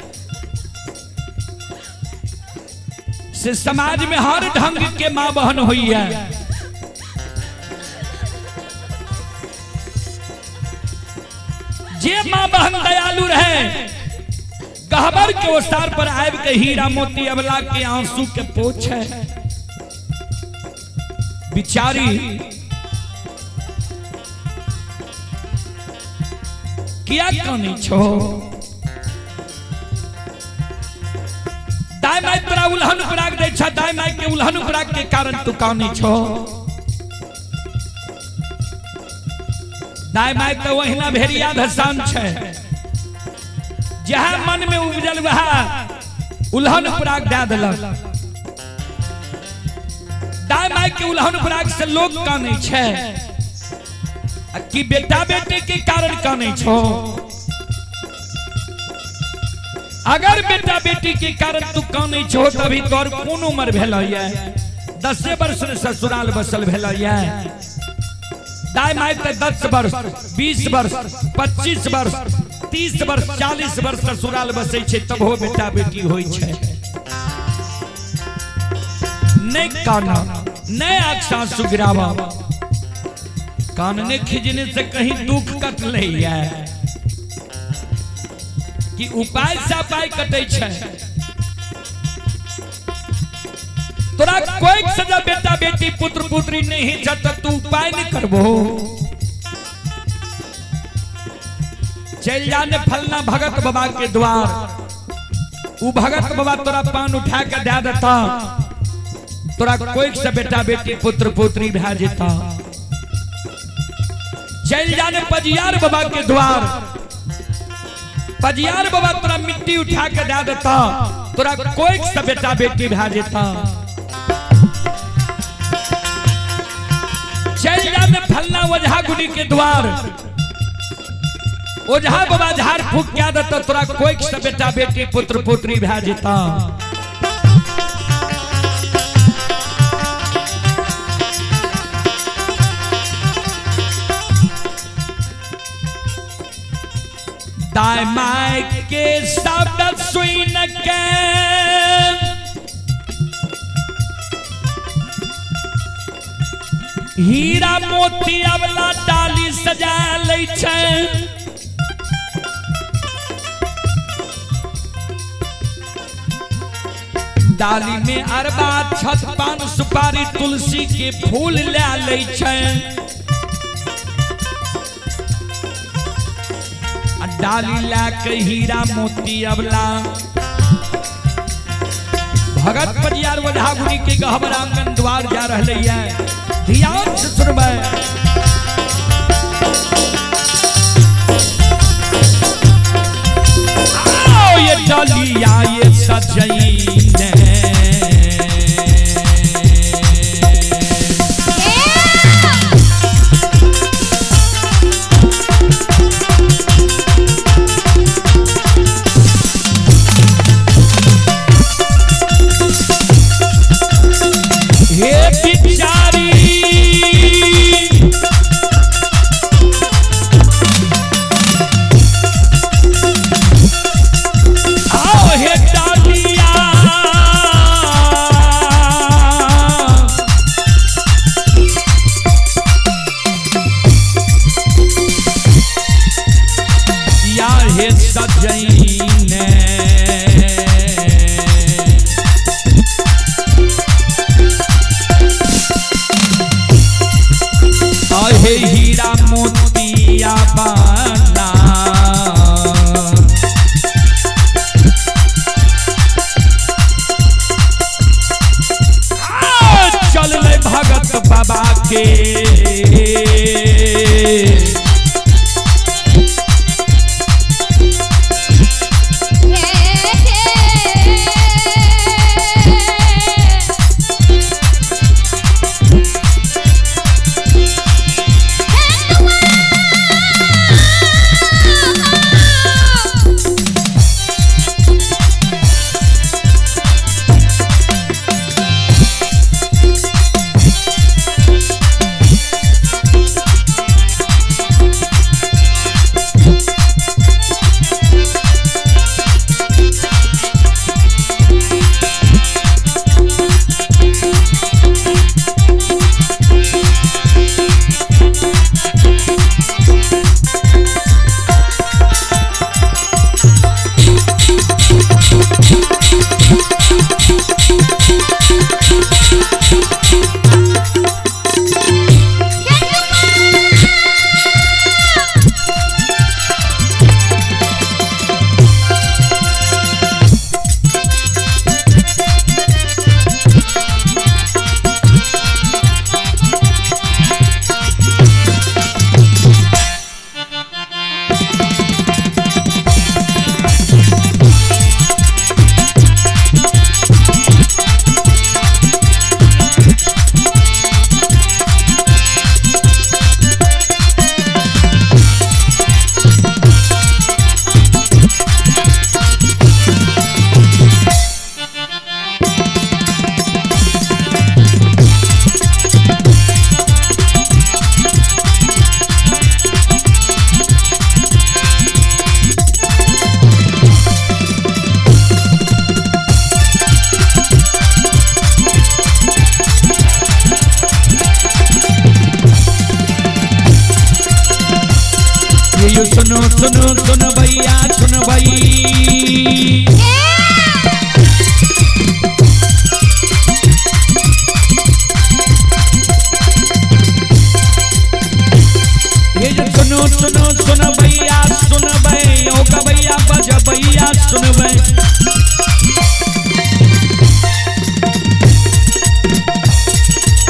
से समाज में हर ढंग के मां बहन हुई है। जे मां बहन दयालु रहे गहबर के ओसार पर आब के हीरा मोती अबला के आंसू के पोछ है। बिचारी किया कानी छो दाई माई तोरा उल्हन पराग दे छ दाई माई के उल्हन पराग के कारण तू कानी छो दाई माई तो वहीना भेड़िया धसान छे जहां मन में उपजल वहा उल्हन पराग दे देलक दाई माई के उल्हन पराग से लोग कानी छे कि बेटा बेटी के कारण कानी छो अगर बेटा बेटी के कारण तू कानी छो तभी तोर कौन उम्र भेल है 10 वर्ष ससुराल बसल भेल है दाई माई ते 10 वर्ष 20 वर्ष 25 वर्ष 30 वर्ष 40 वर्ष ससुराल बसे छे तब हो बेटा बेटी होई छे नहीं काना नहीं आँख सुगिरावा कान ने खिजने से कहीं दुख कट ले कि उपाय से उपाय कटे छे तोरा कोई सजा बेटा बेटी पुत्र पुत्री नहीं छ त तू उपाय नहीं करबो चल जाने फलना भगत बाबा के द्वार उ भगत बाबा तोरा पान उठा के दे देता तोरा कोई से बेटा बेटी पुत्र पुत्री भे जेता चल जाने पजियार बाबा के द्वार पजियार बाबा तोरा मिट्टी उठा के दे देता तोरा कोई से बेटा बेटी भे जेता चल जाने फलना ओझा गुनी के द्वार ओझा बाबा झाड़ फूक क्या देता तोरा कोई से बेटा बेटी पुत्र पुत्री भे जेता दाई माई के शब्द सुन के हीरा मोती अवला डाली सजा ले छे डाली में अरबा छत पान सुपारी तुलसी के फूल ले छे डाली ला के हीरा मोती अवला भगत परियार ओझा गुनी के गहबर आंगन द्वार जा रहले है ध्यान से सुनबे आओ ये डालिया ये सजई ने हीरा मोतिया बाना चल ले भगत बाबा के सुनो सुन भैया सुन भई। ये जो सुनो सुनो सुन भैया सुन भई, ओ का भैया बज भैया सुन भई।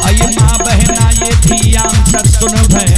आइए माँ बहना ये धिया सब सुन भई।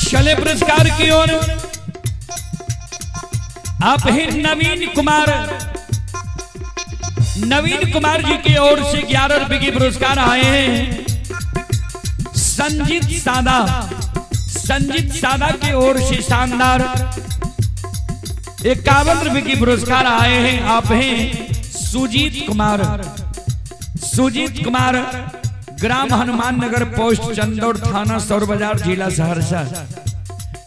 चले पुरस्कार की ओर। आप ही नवीन कुमार जी की ओर से 11 रुपए की पुरस्कार आए हैं। संजीत सादा की ओर से शानदार 51 रुपए की पुरस्कार आए हैं। आप हैं सुजीत कुमार ग्राम हनुमान नगर पोस्ट चंदौड़ थाना सौर बाजार जिला सहरसा।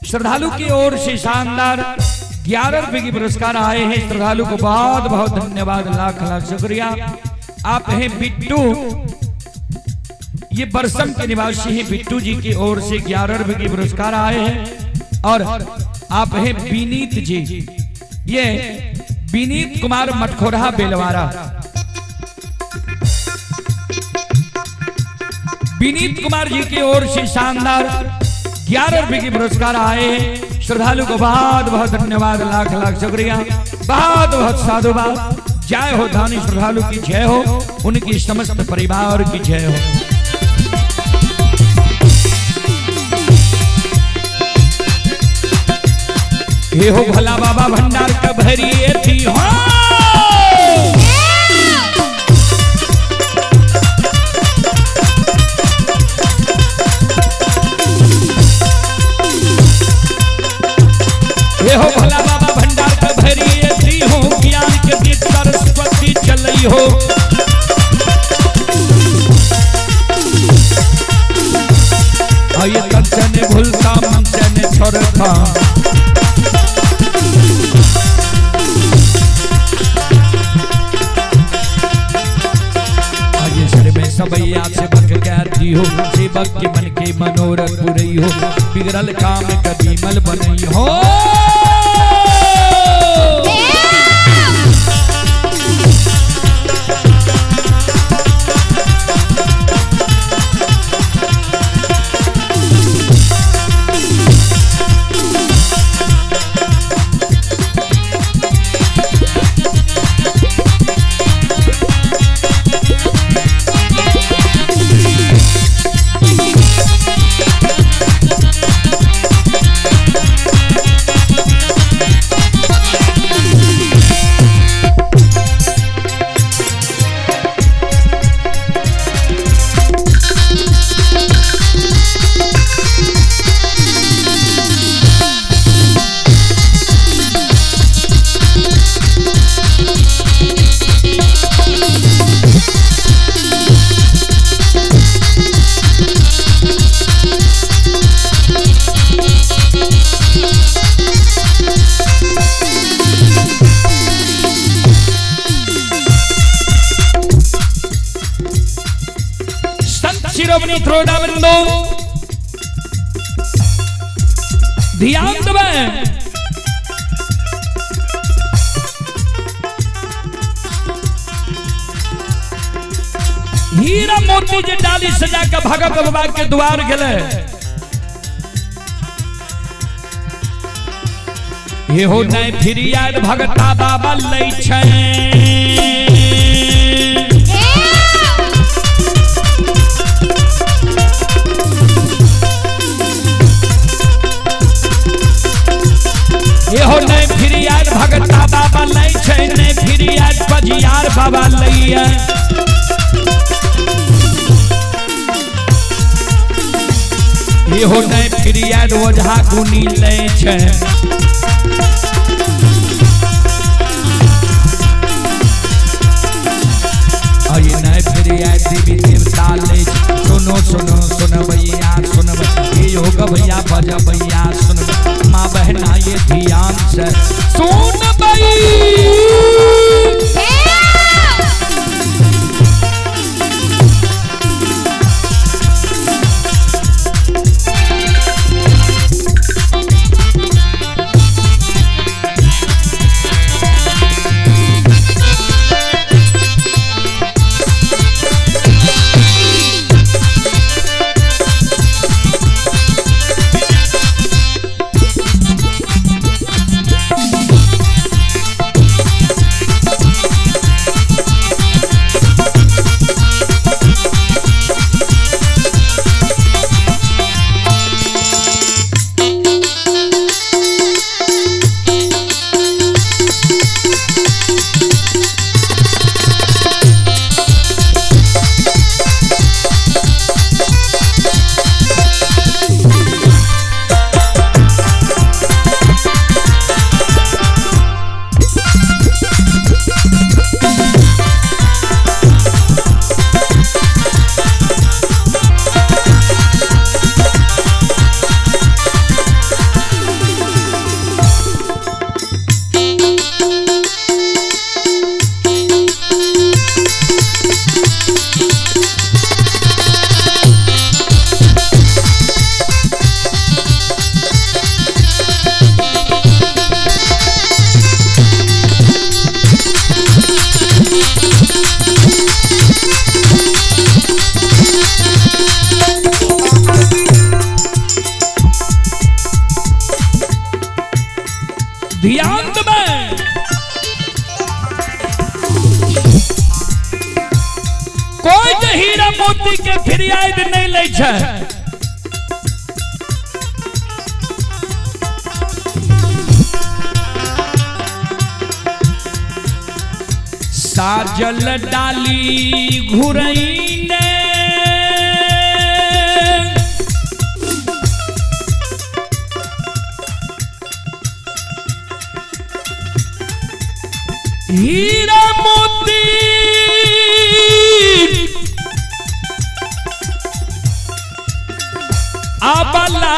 श्रद्धालु की ओर से शानदार 11 रुपए की पुरस्कार आए हैं। श्रद्धालु को बहुत बहुत धन्यवाद, लाख लाख शुक्रिया। आप हैं बिट्टू, ये बरसम के निवासी हैं। बिट्टू जी की ओर से 11 रुपए की पुरस्कार आए हैं। और आप हैं विनीत जी, ये विनीत कुमार मटखोरा बेलवारा। विनीत कुमार जी की ओर से शानदार 11 रुपए की पुरस्कार आए हैं। श्रद्धालु को बहुत बहुत धन्यवाद, लाख लाख शुक्रिया, बहुत बहुत साधुवाद। जय हो धानी श्रद्धालु की जय हो, उनकी समस्त परिवार की जय हो। ये हो भला बाबा भंडार का भरिए थी हो। ये हो भला बाबा भंडार का भरिए थी हो, ज्ञान के बीच सरस्वती चलई हो। आइए कंचन भूलता मंचन छोड़ता, आइए सर में सबैया से बक कहती हो, सेवक के मन के मनोरथ पूरी हो, बिगड़ल काम कभी मल बनई हो। श्रोता वृंदो ध्यान दें। हीरा मोती जे डाली सजा के भगत बाबा के द्वार गले ये हो नहीं फिर याद भगता बाबा लै छै ये हो नहीं फिर याद भगता बाबा लै छै नहीं फिर याद बजियार बाबा लैया ये हो नहीं फिर याद ओझा गुनी लै छै ये नहीं फिर याद देवी देवता लै सुनो सुनो सुन भैया सुन ये होगा भैया बजा भैया सुन माँ बहना ये ध्यान से सुन ध्यान दें। कोई जे हीरा मोती के फिरियाद नहीं ले छै साजल डाली घुरैने हीरा मोती आबला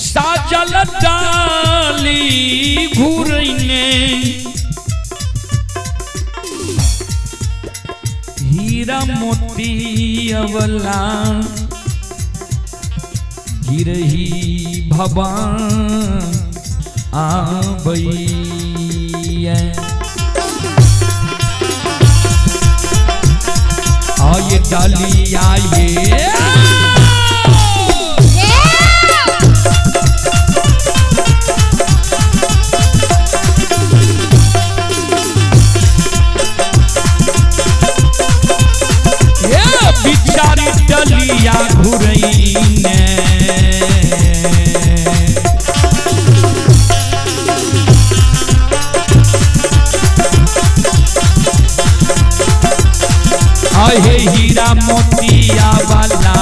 साजल डाली घुरैने हीरा मोती अवला गिरही भवन आबैया आये डाली आये बिचारी डलिया घुरैने आहे हीरा मोतिया वाला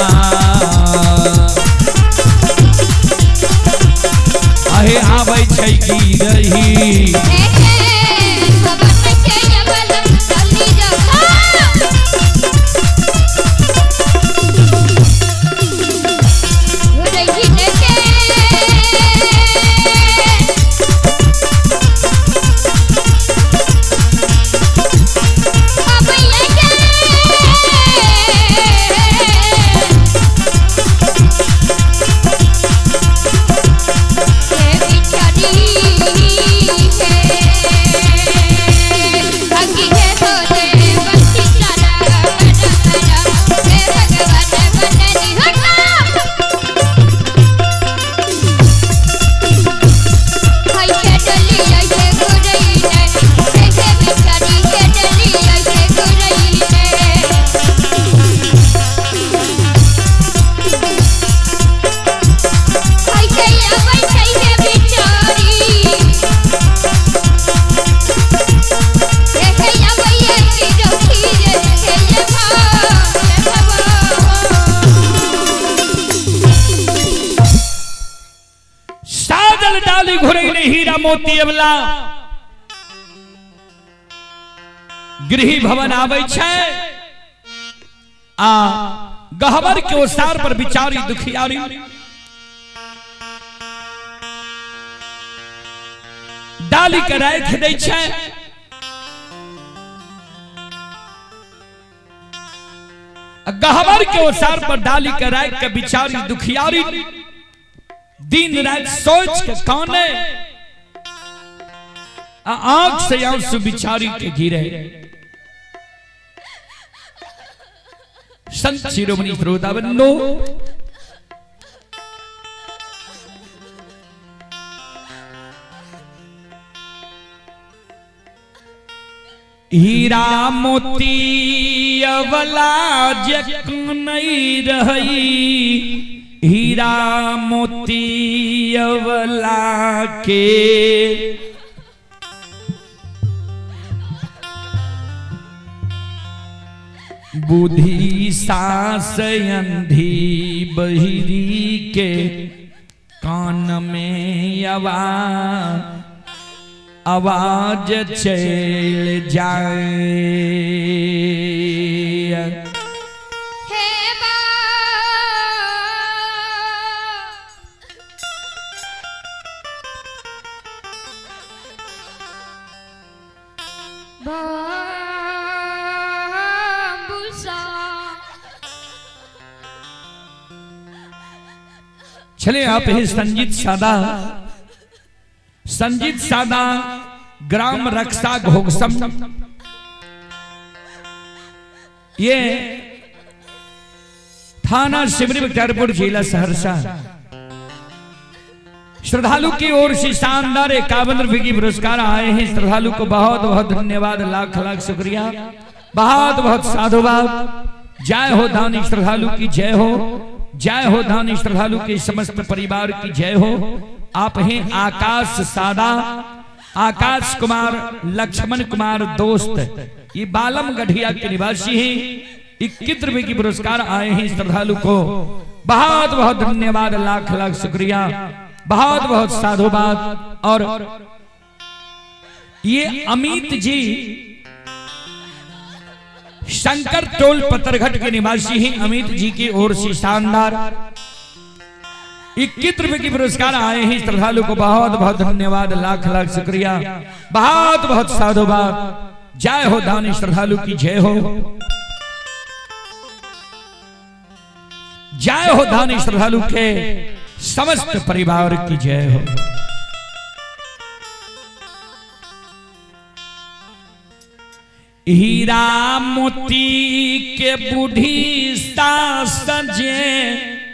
आहे आबै छै गिरही मोती अवला गृह भवन आवे छे आ गहवर के ओसार पर बिचारी दुखियारी डाली के राख दै छे। गहवर के ओसार पर डाली के राख के बिचारी दुखियारी दिन रात सोच के काने आंख से आंसू बिचारी के गिरे। संत शिरोमणि श्रोताबंधो हीरा मोती अवला जक नहीं रही, हीरा मोती अवला के बुद्धि सास अंधी बहिरी के कान में आवाज चल जाए। चले आप ही संजीत सादा ग्राम रक्षा घोगसम, ये थाना सिमरी बख्तियारपुर जिला सहरसा। श्रद्धालु की ओर से शानदार 51 रुपए की पुरस्कार आए हैं। श्रद्धालु को बहुत बहुत धन्यवाद, लाख लाख शुक्रिया, बहुत बहुत साधुवाद। जय हो दानी श्रद्धालु की जय हो, जय हो दानी श्रद्धालु के समस्त परिवार की जय हो। आप हैं आकाश सादा, आकाश कुमार लक्ष्मण कुमार दोस्त, ये बालम गढ़िया के निवासी हैं। 21 रुपए की पुरस्कार आए हैं। श्रद्धालु को बहुत बहुत धन्यवाद, लाख लाख शुक्रिया, बहुत बहुत साधुवाद। और ये अमित जी शंकर टोल पत्थरघट के निवासी हैं। अमित जी की ओर से शानदार 21 रुपए की पुरस्कार आए हैं। श्रद्धालु को बहुत बहुत धन्यवाद, लाख लाख शुक्रिया, बहुत बहुत साधुवाद। जय हो दानी श्रद्धालु की जय हो, जय हो दानी श्रद्धालु के समस्त परिवार की जय हो। हीरा मोती के बूढ़ी सास सजे,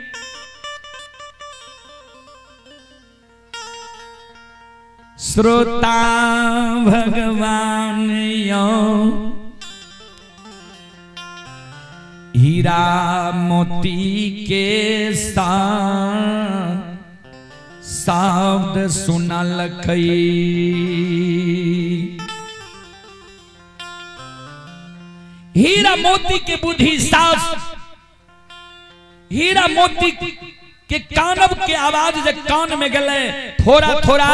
श्रोता भगवान यो, हीरा मोती के साथ शब्द सुनल कई। हीरा मोती के बुद्धि सास, हीरा मोती के कानब के आवाज जब कान में गले, थोड़ा थोड़ा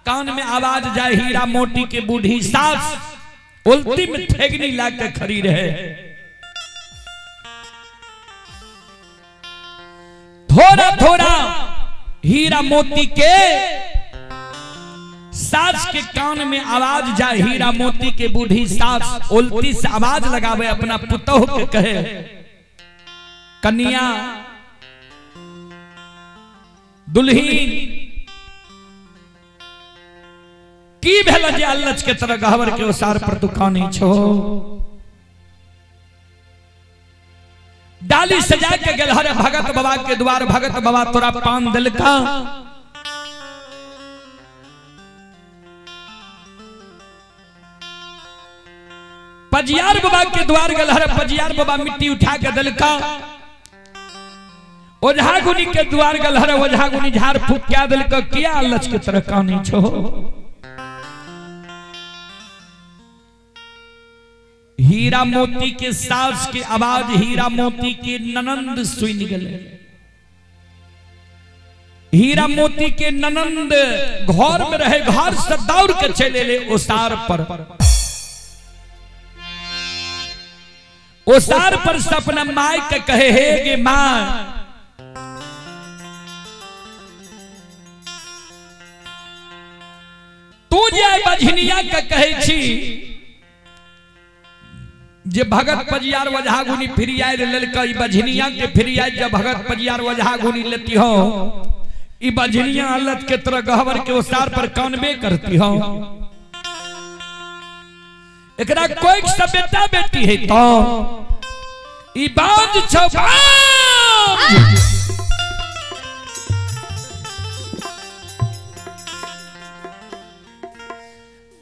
कान में आवाज जाए। हीरा मोती के बूढ़ी सास उल्टी में ठेगनी लाकर खड़ी रहे। थोड़ा थोड़ा हीरा मोती के सास के कान में आवाज जाए। हीरा मोती के बूढ़ी सास उल्टी से आवाज लगावे, अपना पुतोह के कहे, कन्या दुल्हीन की भेल जे अल्लच के तरह गहवर के ओसार पर दुकानी छो। डाली सजा के गेल हरे भगत बाबा के द्वार, भगत बाबा तोरा पान दिल का। पजियार बाबा के द्वार गेल हरे, पजियार बाबा मिट्टी उठा के दिल का। ओझा गुनी के द्वार गेल हरे, ओझा गुनी झाड़ फूक क्या दिल का। किया अल्लच के तरह कानी छो। हीरा मोती के सास की आवाज हीरा मोती के ननंद सुन गले। हीरा मोती के ननंद घर में रहे, घर से दौड़ के चले ले ओसार पर। ओसार पर से अपना माई के कहे हे गे मां, तू जे बझनिया के कहे छी जे भगत पजियार वजहा गुनी फिर आए ललका ई बझनिया के फिर आए जब भगत पजियार वजहा गुनी लेती हो, ई बझनिया हालत के तरह गहवर के ओसार पर कानबे करती हो। एकरा कोई सा बेटा बेटी है तो ई बाज छौ बाज।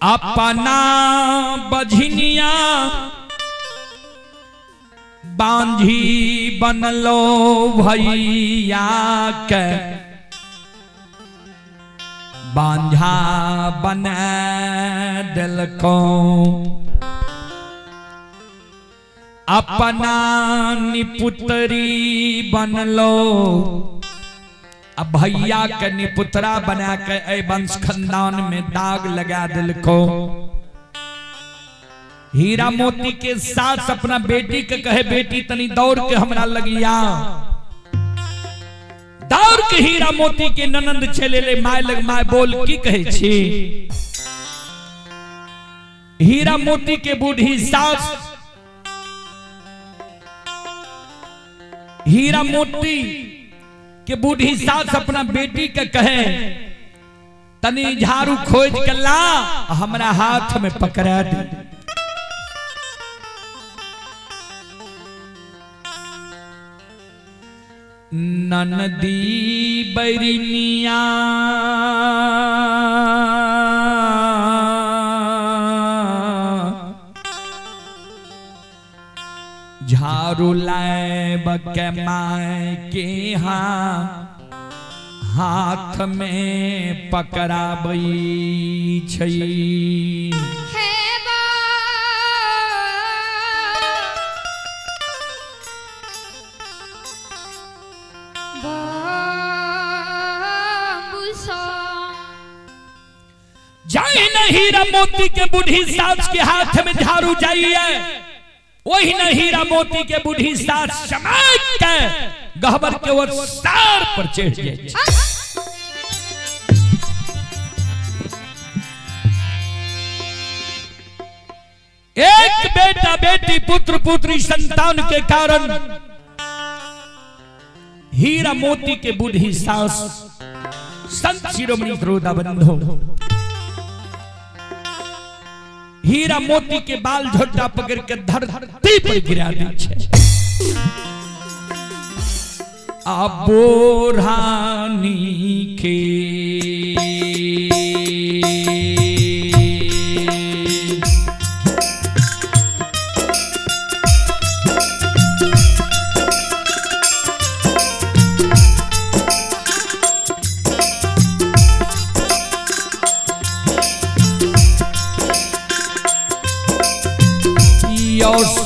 अपना बझनिया बांझी बनलो भैया के, बांझा बना दिलको। अपना निपुत्री बनलो, अब भैया के निपुत्रा बना के ए वंश खानदान में दाग लगा दिलको। हीरा मोती के साथ अपना बेटी के कहे बेटी तनी दौड़ के हमरा लगिया। दौड़ के हीरा मोती के ननंद चले ले माय लग माय बोल की कहे छी। हीरा मोती के बूढ़ी सास हीरा मोती के बूढ़ी सास अपना बेटी के कहे तनी झाड़ू खोज के ला हमरा हाथ में पकड़ा दे। ननदी बैरिनिया झाड़ू लाए बके माय के हाथ में पकड़ाबै छै। जाए न हीरा मोती के बूढ़ी सास के हाथ में झाड़ू जाइए, वही न हीरा मोती के बूढ़ी सास समाज के गहबर के ओसार पर चढ़ जाए। एक बेटा बेटी पुत्र पुत्री संतान के कारण हीरा मोती के बूढ़ी सास संत शिरोमणि द्रोदा बंधु हीरा मोती के बाल झोटा पकड़ के धरती पर गिरा दी छे। आबो रानी के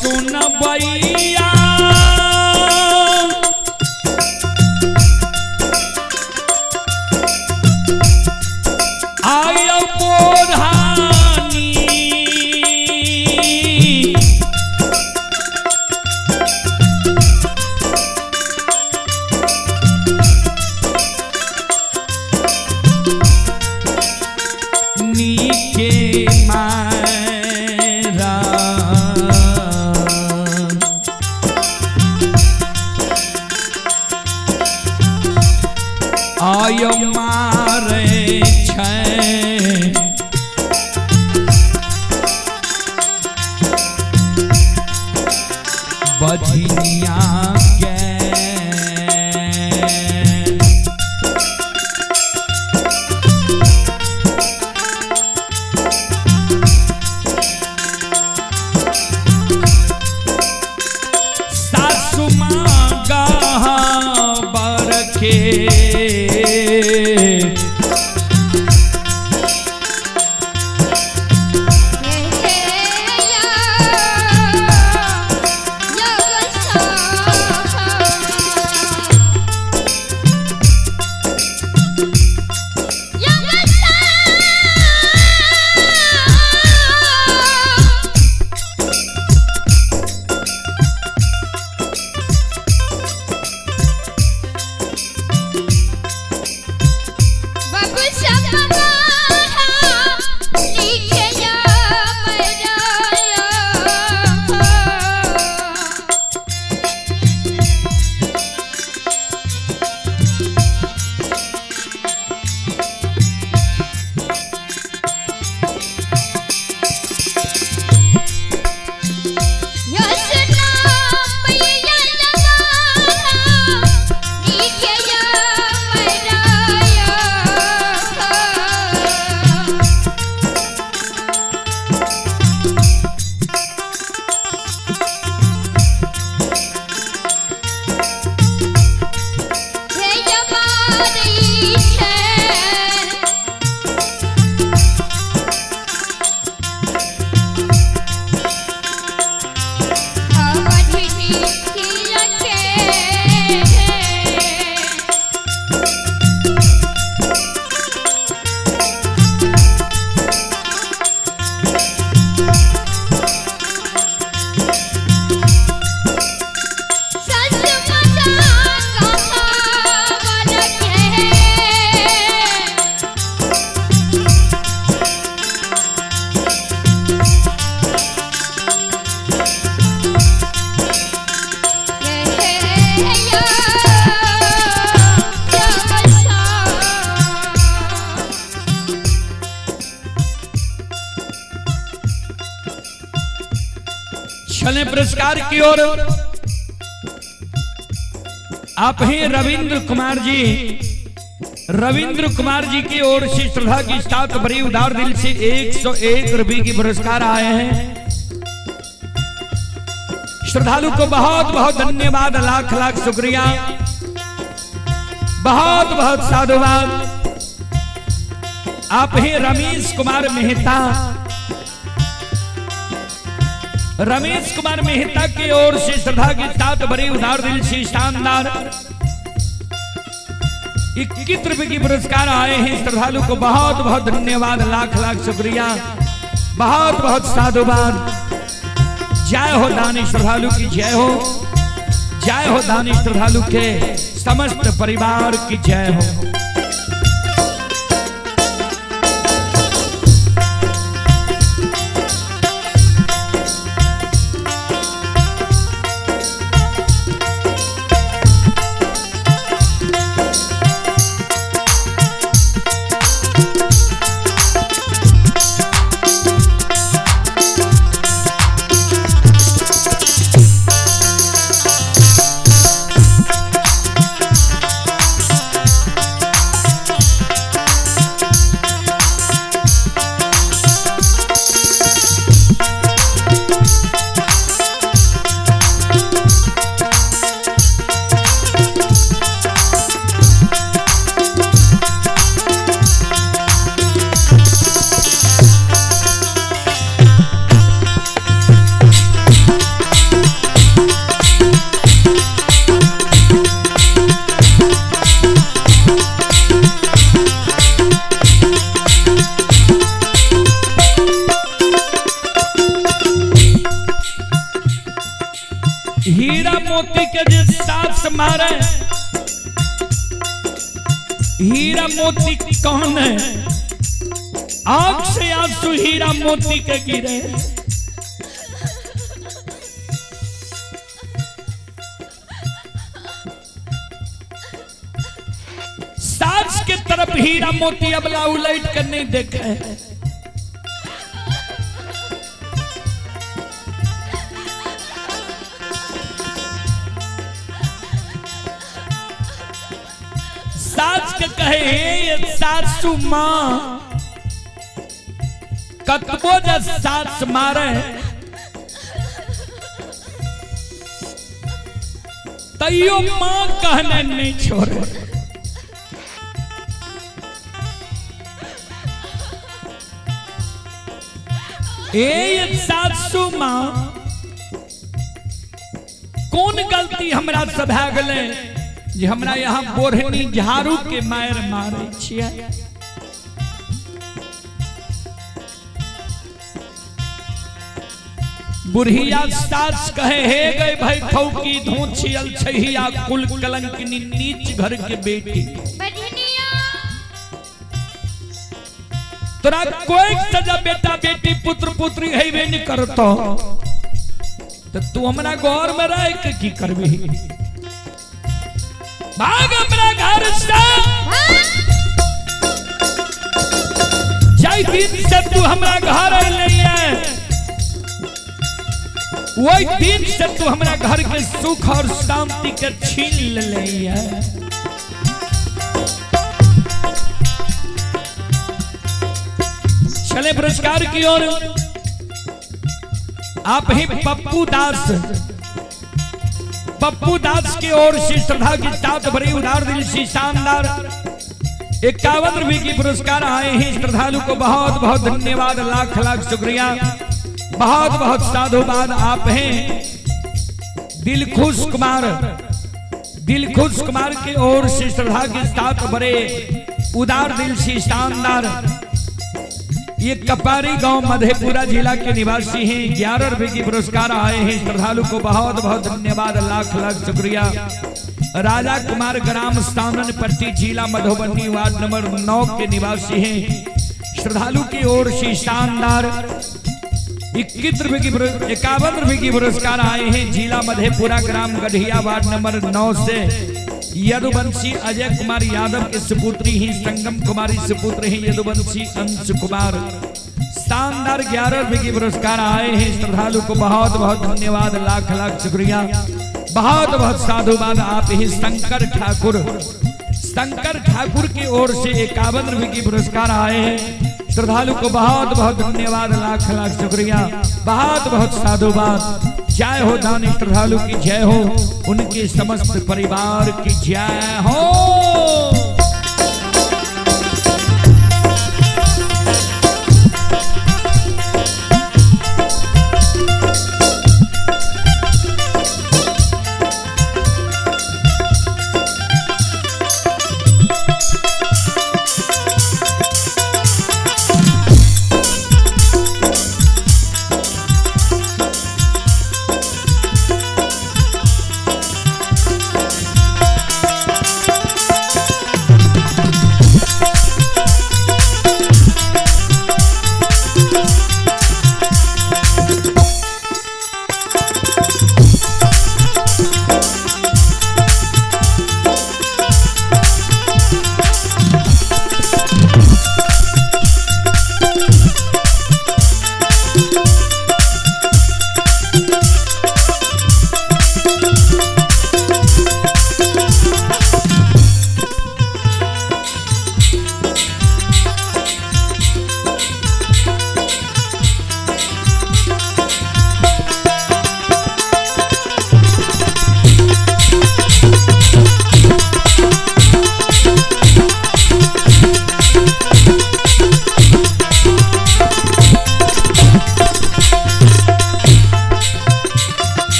सुन भैया आयो बोरानी नीके मायरा आयो मारे छै बझनिया के सासु मां गहबर के चले पुरस्कार की ओर। आप हैं रविंद्र कुमार जी की ओर से श्रद्धा की साथ बड़ी उदार दिल से 101 रुपए की पुरस्कार आए हैं। श्रद्धालु को बहुत बहुत धन्यवाद, लाख लाख शुक्रिया, बहुत बहुत साधुवाद। आप हैं रमेश कुमार मेहता की ओर से श्रद्धा के साथ बड़े उदार दिल से शानदार 21 रुपए की पुरस्कार आए हैं। श्रद्धालु को बहुत बहुत धन्यवाद, लाख लाख शुक्रिया, बहुत बहुत साधुवाद। जय हो दानी श्रद्धालु की जय हो, जय हो दानी श्रद्धालु के समस्त परिवार की जय हो। हीरा मोती के जिस साथ मारे, हीरा मोती कौन है? आंख से आंसू हीरा मोती के गिरे। सास के तरफ हीरा मोती अबला उलट कर नहीं देखे। सास के कहे ये सासू माँ कतबो जब सास मारे तैयो माँ कहने नहीं छोड़े। ये सासू माँ कौन गलती हमरा से भै गेलै जे हमरा यहाँ बोरहनी झाड़ू के मार मारे छियै। बुढ़िया सास कहे हे गए भाई थौकी धोछियल छहिया कुल कलंकिनी नीच घर के बेटी। तोरा कोई सजा बेटा बेटी पुत्र पुत्री हेबे नहीं करतो तो तू हमरा घर में रह के की करबी? भाग हमरा घर से। जय दिन से तू हमरा घर अइले, वही दिन से तू हमरा घर के सुख और शांति के छीन ले। चले पुरस्कार की ओर। आप ही पप्पू दास की ओर से श्रद्धा की साथ बड़ी उदार दिल से शानदार 51 रुपए की पुरस्कार आए हैं। श्रद्धालु को बहुत बहुत धन्यवाद, लाख लाख शुक्रिया, बहुत बहुत साधुवाद। आप हैं दिलखुश कुमार की ओर से श्रद्धा के साथ बड़े उदार दिल से शानदार ये कपारी गांव मधेपुरा जिला के निवासी हैं। 11 रुपए की पुरस्कार आए हैं। श्रद्धालु को बहुत बहुत धन्यवाद, लाख लाख शुक्रिया। राजा कुमार ग्राम स्थानन पट्टी जिला मधुबनी वार्ड नंबर 9 के निवासी हैं। श्रद्धालु की ओर से शानदार 51 रुपए की पुरस्कार आए हैं। जिला मधेपुरा ग्राम गढ़िया वार्ड नंबर 9 से यदुवंशी अजय कुमार यादव के सुपुत्री ही संगम कुमारी सुपुत्र ही यदुवंशी अंश कुमार। शानदार 11 रुपए की पुरस्कार आए हैं। श्रद्धालु को बहुत बहुत धन्यवाद, लाख लाख शुक्रिया, बहुत बहुत साधुवाद। आप ही शंकर ठाकुर की ओर से 51 रुपए की पुरस्कार आए हैं। श्रद्धालु को बहुत बहुत धन्यवाद, लाख लाख शुक्रिया, बहुत बहुत साधुवाद। जय हो दानी श्रद्धालु की जय हो, उनके समस्त परिवार की जय हो।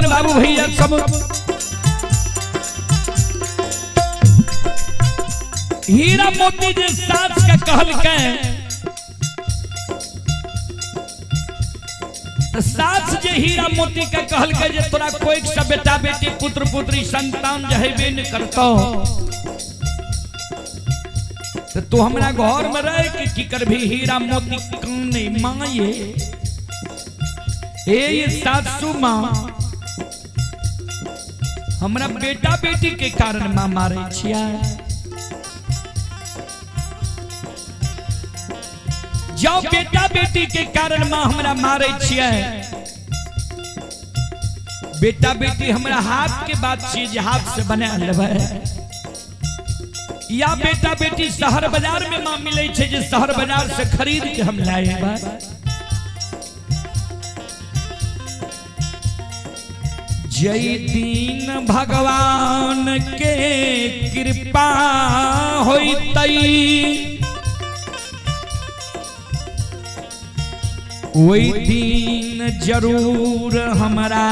बाबू भैया सब हीरा मोती जे सास का कहल के सास जे हीरा मोती का कहल के जे तोरा कोई सा बेटा बेटी पुत्र पुत्री संतान जहेबे न करतो तो तू हमरा घर में रह के की कर भी हीरा मोती काने माये ये सासू माँ हमरा बेटा बेटी के कारण माँ मारे छिया। जाओ बेटा बेटी के कारण माँ हमरा मारे छिया। बेटा बेटी हमरा हाथ के बात चीज हाथ से बना लेबे या बेटा बेटी शहर बाजार में माँ मिले छे जे शहर बाजार से खरीद के हम लाए बा। जय दीन भगवान के कृपा होइतई ओई दिन जरूर हमरा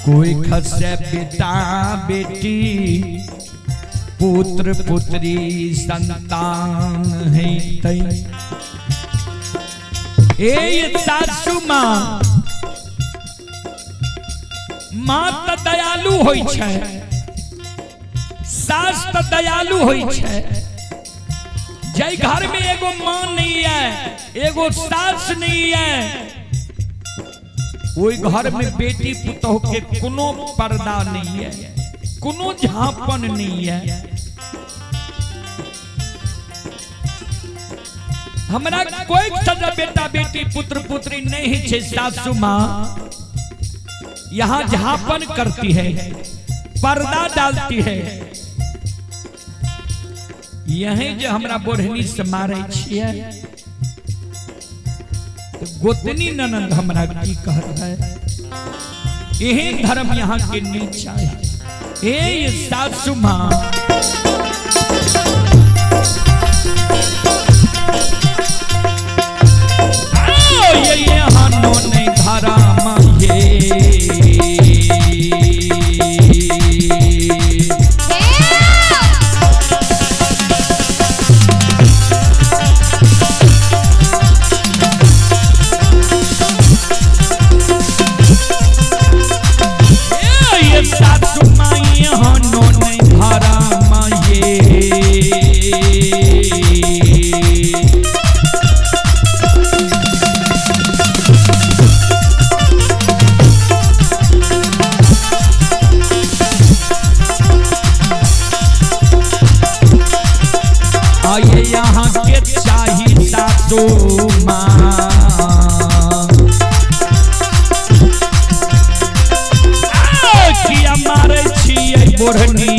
कोई खसे बेटा बेटी पुत्र पुत्री संतान है तई। सासू माँ माँ तो दयालु होई छे, सास तो दयालु होई छे। जय घर में एगो माँ नहीं है एगो सास नहीं है वही घर में बेटी पुतोह के कोनो पर्दा नहीं है कोनो झांपन नहीं है। हमरा कोई सजा बेटा बेटी पुत्र पुत्री नहीं छे। सासू माँ यहाँ झांपन करती है पर्दा डालती है। यही जो हमरा बोढ़नी से मारे छिए तो गोतनी ननद हमरा की कहत है यही धर्म यहाँ के नीचा है। ए सासू माँ सासू माँ किया मारे छियै बोढ़नी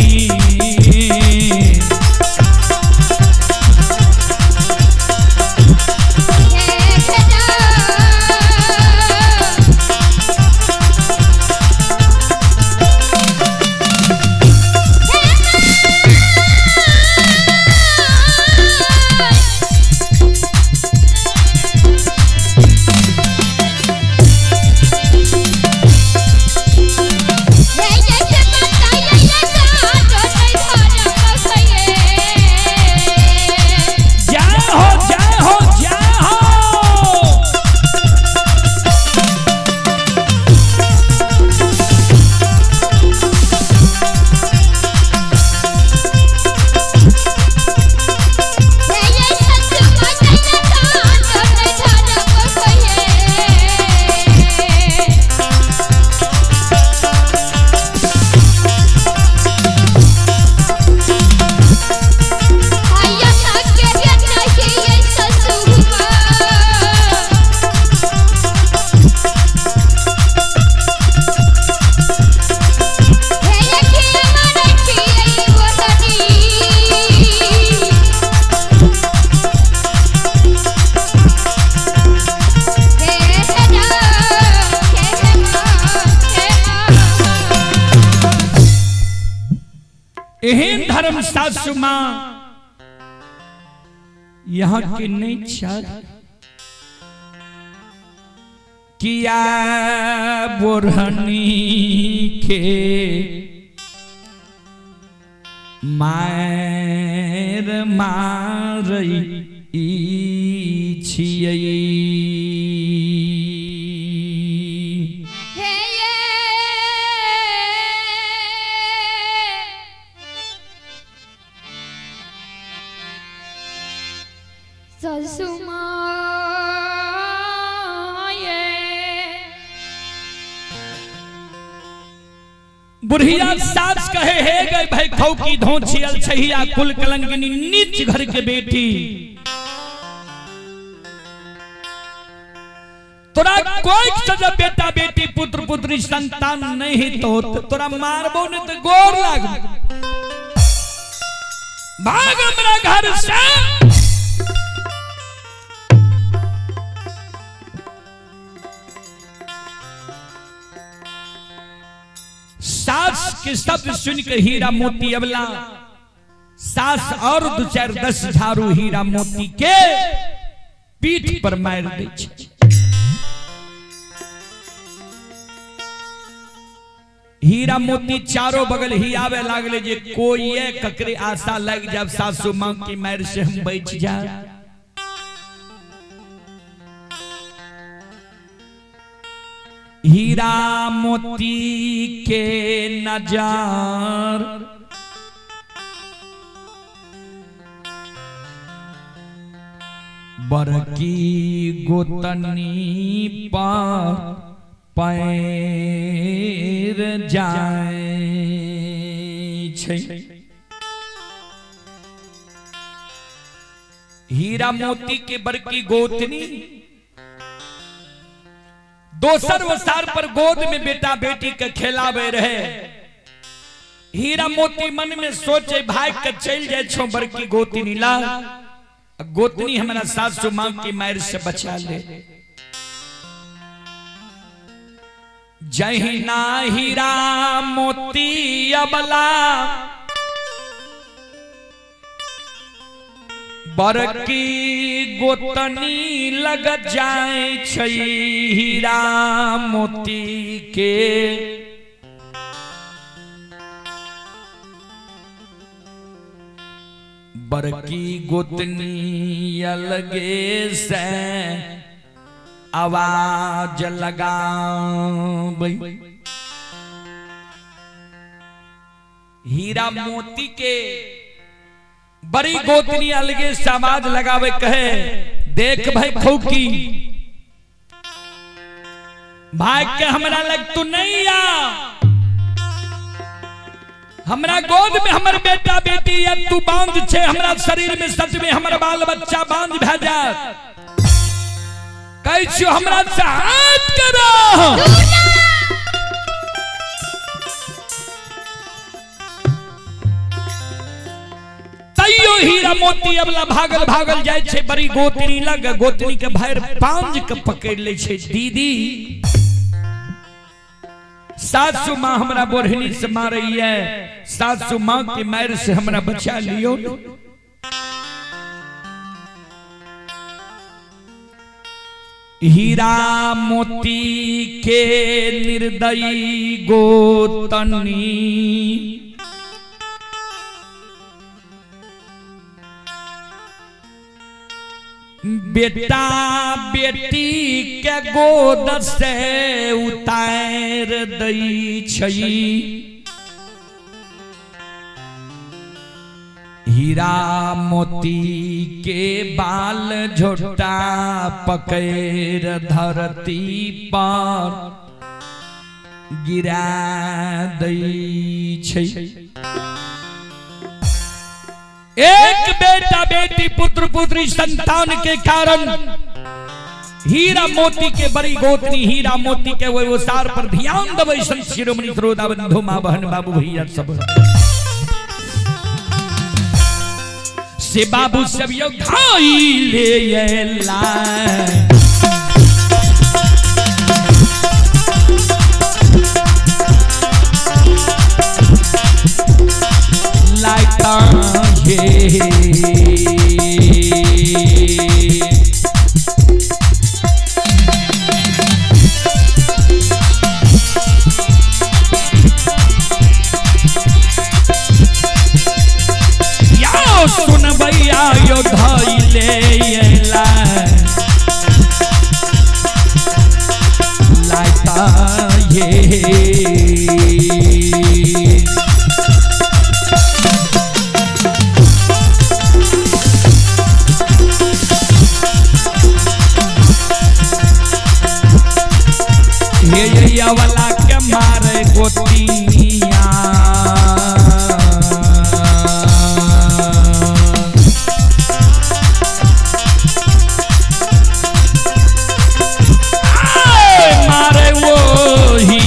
एहन धर्म सासु माँ यहाँ के नहीं छाड़ किया बोरहनी के मार मारई छियै बुढ़िया सास कहे हे गए भाई खौ की धोछियल छहिया कुल कलंकिनी नीच घर के बेटी तोरा कोई सजा बेटा बेटी पुत्र पुत्री संतान नहीं तो तोरा मारबो ने तो गोर लाग भाग हमरा घर से सास के शब्द सुन के हीरा मोती अबला सास और दो चार 10 झाड़ू हीरा मोती के पीठ पर मार दै छै। हीरा मोती चारों बगल ही आवे लागले जे कोई ककरे आशा लग जब सासू मां की मार से हम बच जा। हीरा मोती के नजर बरकी गोतनी पर पैर जाए छै। हीरा मोती के बरकी गोतनी दोसर वसार पर गोद में बेटा बेटी के खेलावे रहे। हीरा मोती मन में सोचे भाग के चल जाए छो बड़की गोतनी ला गोतनी हमारा सासू मां की मार से बचा ले। जहिना हीरा मोती अबला बरकी गोतनी लग जाए छै। हीरा मोती के बरकी गोतनी अलगे से आवाज लगाबै। हीरा मोती के बड़ी गोतनी अलगे से आवाज लगावे कहे देख भाई खौकी भाग के हमरा लग तू नहीं आ। हमरा गोद में हमर बेटा बेटी या तू बांध छे हमरा शरीर में सच में हमर बाल बच्चा बांध भे जात। कैसे हमरा से हाथ करो। तैयो हीरा मोती अबला भागल भागल जाय छे बड़ी गोतनी लग, गोतनी के भैर पांज के पकड़ ले छे। दीदी सासू माँ हमरा बोरहनी से मारई है, सासू माँ की मार से हमरा बचा लियो। हीरा मोती के निर्दयी गोतनी बेटा बेटी के गोद से उतार दई छई। हीरा मोती के बाल झोटा पकड़ धरती पर गिरा दई छई। एक बेटा बेटी पुत्र पुत्री संतान के कारण हीरा मोती के बड़ी गोतनी हीरा मोती के व्यवसार पर ध्यान देवे। संत शिरोमणि श्रोता बंधु मां बहन बाबू भैया सब से बाबू सब यो खाई ले ला सुन भैया यो धैले लाता ये वाला के मारे गोतिया मारे वो ही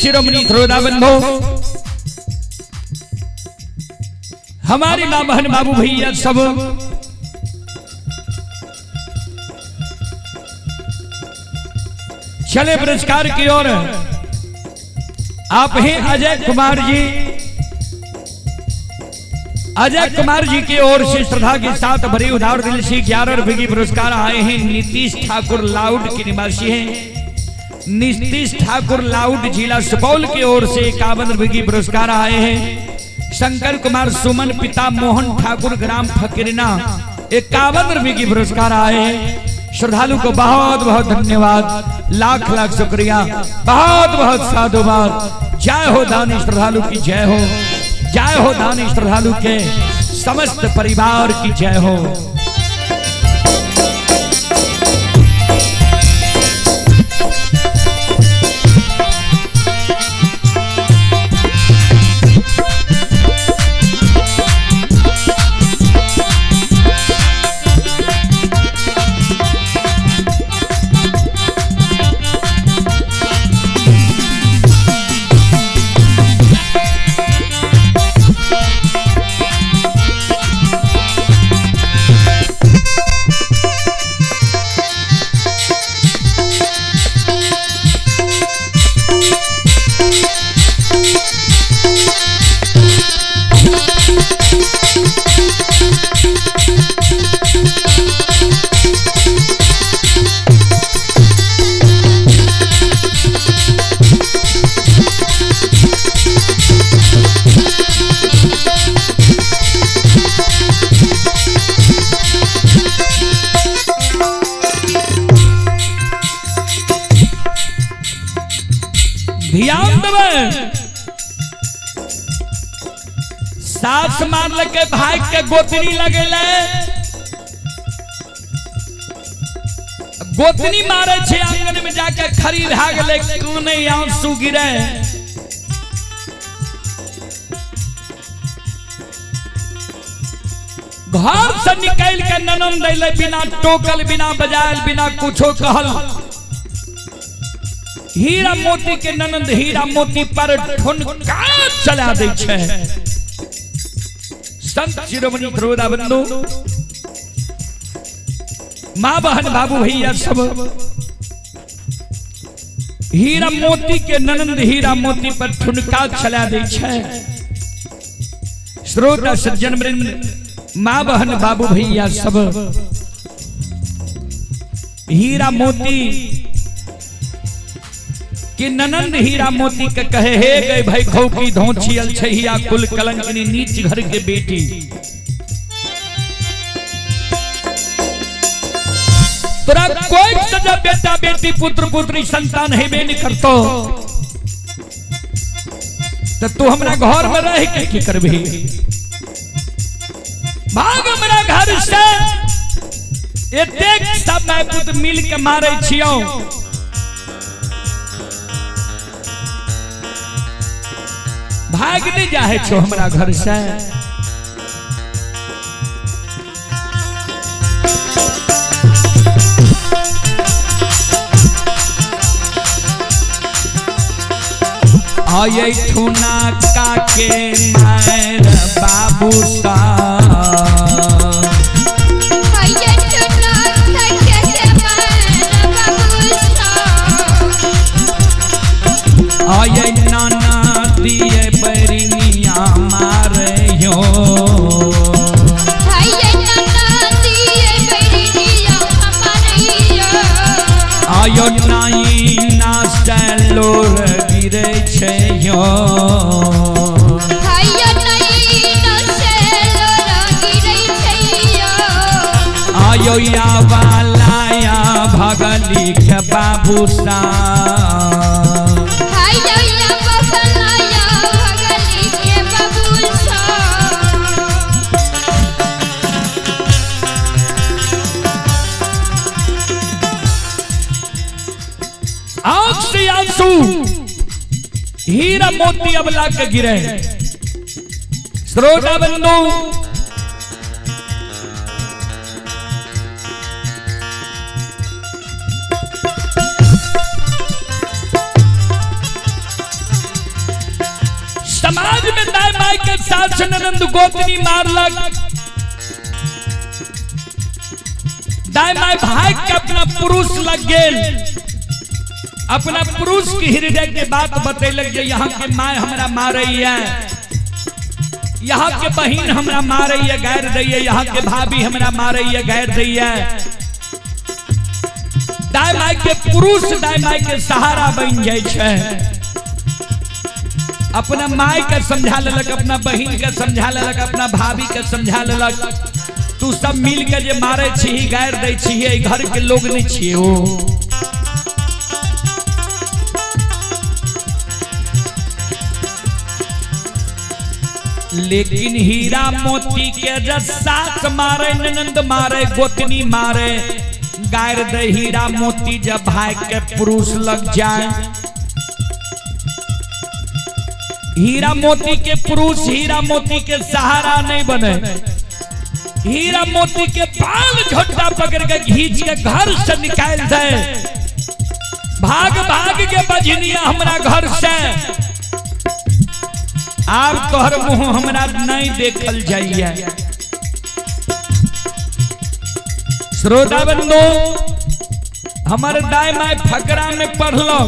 शिरोमणि श्रोता बंधु हमारी मां बहन बाबू भैया सब चले पुरस्कार की ओर। आप हैं अजय कुमार जी, अजय कुमार जी की ओर से श्रद्धा के साथ भरे उधार दिल से 11 रुपए की पुरस्कार आए हैं। नीतीश ठाकुर लाउड के निवासी हैं। नीतीश ठाकुर लाउड जिला सुपौल की ओर से 51 रुपए की पुरस्कार आए हैं। शंकर कुमार सुमन पिता मोहन ठाकुर ग्राम फकीरना 51 रुपए की पुरस्कार आए हैं। श्रद्धालु को बहुत बहुत धन्यवाद, लाख लाख शुक्रिया, बहुत बहुत साधुवाद। जय हो दानी श्रद्धालु की जय हो, जय हो दानी श्रद्धालु के समस्त परिवार की जय हो। सास मार लगे भाई के गोतनी लगे, गोतनी मारे छे आंगन में जाके खरी भाग ले, काने आंसू गिरे। घर से निकल के ननन दैले बिना टोकल, बिना बजायल, बिना कुछो कहल। हीरा मोती के ननंद हीरा मोती पर ठुनका चला दे छे। संत शिरोमणि श्रोता बंधु, माँ बहन बाबू भैया सब हीरा मोती के ननंद हीरा मोती पर ठुनका चला दे छे। श्रोता सज्जन वृंद, माँ बहन बाबू भैया सब हीरा मोती कि ननंद हीरा मोती के कहे हे गए भाई खौ की धोछियल छहिया कुल कलंकिनी नीच घर के बेटी। तोरा कोई सजा बेटा बेटी पुत्र पुत्री संतान हेबे नहीं करतो, तो तू हमरा घर में रह के की करबी? भाग हमरा घर से। एतेक सब माय पुत्र मिल के मारे छियो, भाग नहीं जाए छो हमरा घर से। आये ठुना काके मायर बाबू सा, आये ठुना काके मायर बाबू सा, आये नाना दिए बरिनिया मारे हो, आये नाना दिए बरिनिया मारे हो। आयो नाई नास्टलोर गिरे छे यो, आयो नाई नास्टलोर गिरे छे यो। आयो या वालाया भगली के बाबू सा, आंसू हीरा मोती अब ला के गिरे। श्रोता बंधु, समाज में दाई माई के साथ ननंद गोतनी मारलक, दाई माई भाई के अपना पुरुष लग गेल, अपना पुरुष की हृदय के बात बतैलक जे यहाँ के माय हमरा मारैया, यहाँ के बहिन हमरा मारैया गैर दैया, यहाँ के भाभी हमरा मारैया गैर दैया। दाई माई के पुरुष दाई माई के सहारा बन जाय छे। अपना माई के समझा लेलक, अपना बहिन के समझा लेलक, अपना भाभी के समझा लेलक। तू सब मिल के जे मारे छी गैर दै छी, घर के लोग नहीं छी हो। लेकिन हीरा मोती के रसात मारे, ननंद मारे, गोतनी मारे, गायर दे हीरा मोती जब भाई के पुरुष लग जाए। हीरा मोती के पुरुष हीरा मोती के सहारा नहीं बने, हीरा मोती के बाल झोटा पकड़ के घींच के घर से निकाल दे। भाग भाग के बजनिया हमरा घर से, आप तोहर मुंह हमरा नहीं देखल जाइए। श्रोता बंधु, हमारे दाई माई फकरा में पढ़लो,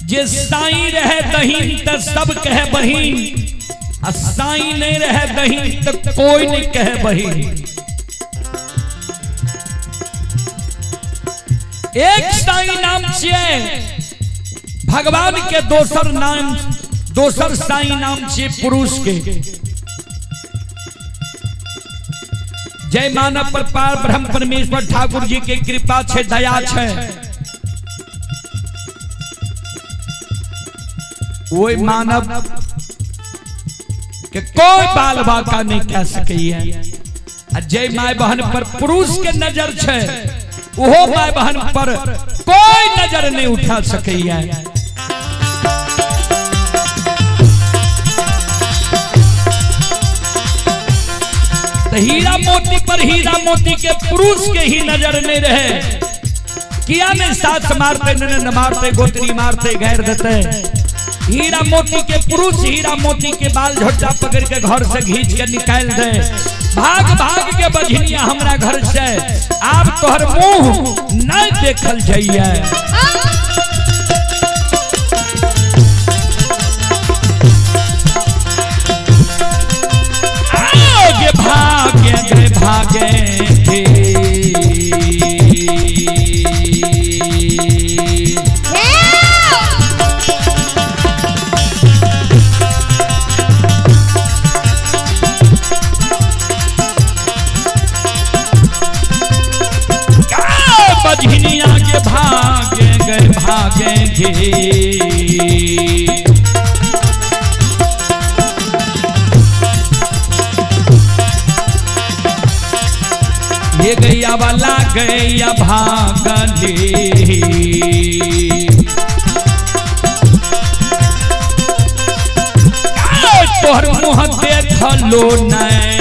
जे साई रहे दहीन तो सब कहे बहीन, आ साई नहीं रहे दहीन तो कोई नहीं कहे बहीन। एक साई नाम से भगवान के दोसर नाम, दोसर साई नाम से पुरुष के। जय मानव पर पार ब्रह्म परमेश्वर ठाकुर जी के कृपा छे, दया छे। वो मानव के कोई बाल बाका नहीं कह सके। जय माय बहन पर पुरुष के नजर छे, वो माय बहन पर कोई नजर नहीं उठा सके। हीरा मोती पर हीरा मोती के पुरुष के ही नजर नहीं रहे। किया में साथ मारते, ननद मारते, गोतनी मारते, गैर देते। हीरा मोती के पुरुष हीरा मोती के बाल झोटा पकड़ के घर से घींच के निकाल दे। भाग भाग के बजनिया हमरा घर से, आप तोहर मुंह नहीं देखल जाइए। आगे भागे भागे बजनिया के भागे गए भागेंगे। ये गैया वाला गैया भागले, तोहर मुँह देखलो नहीं।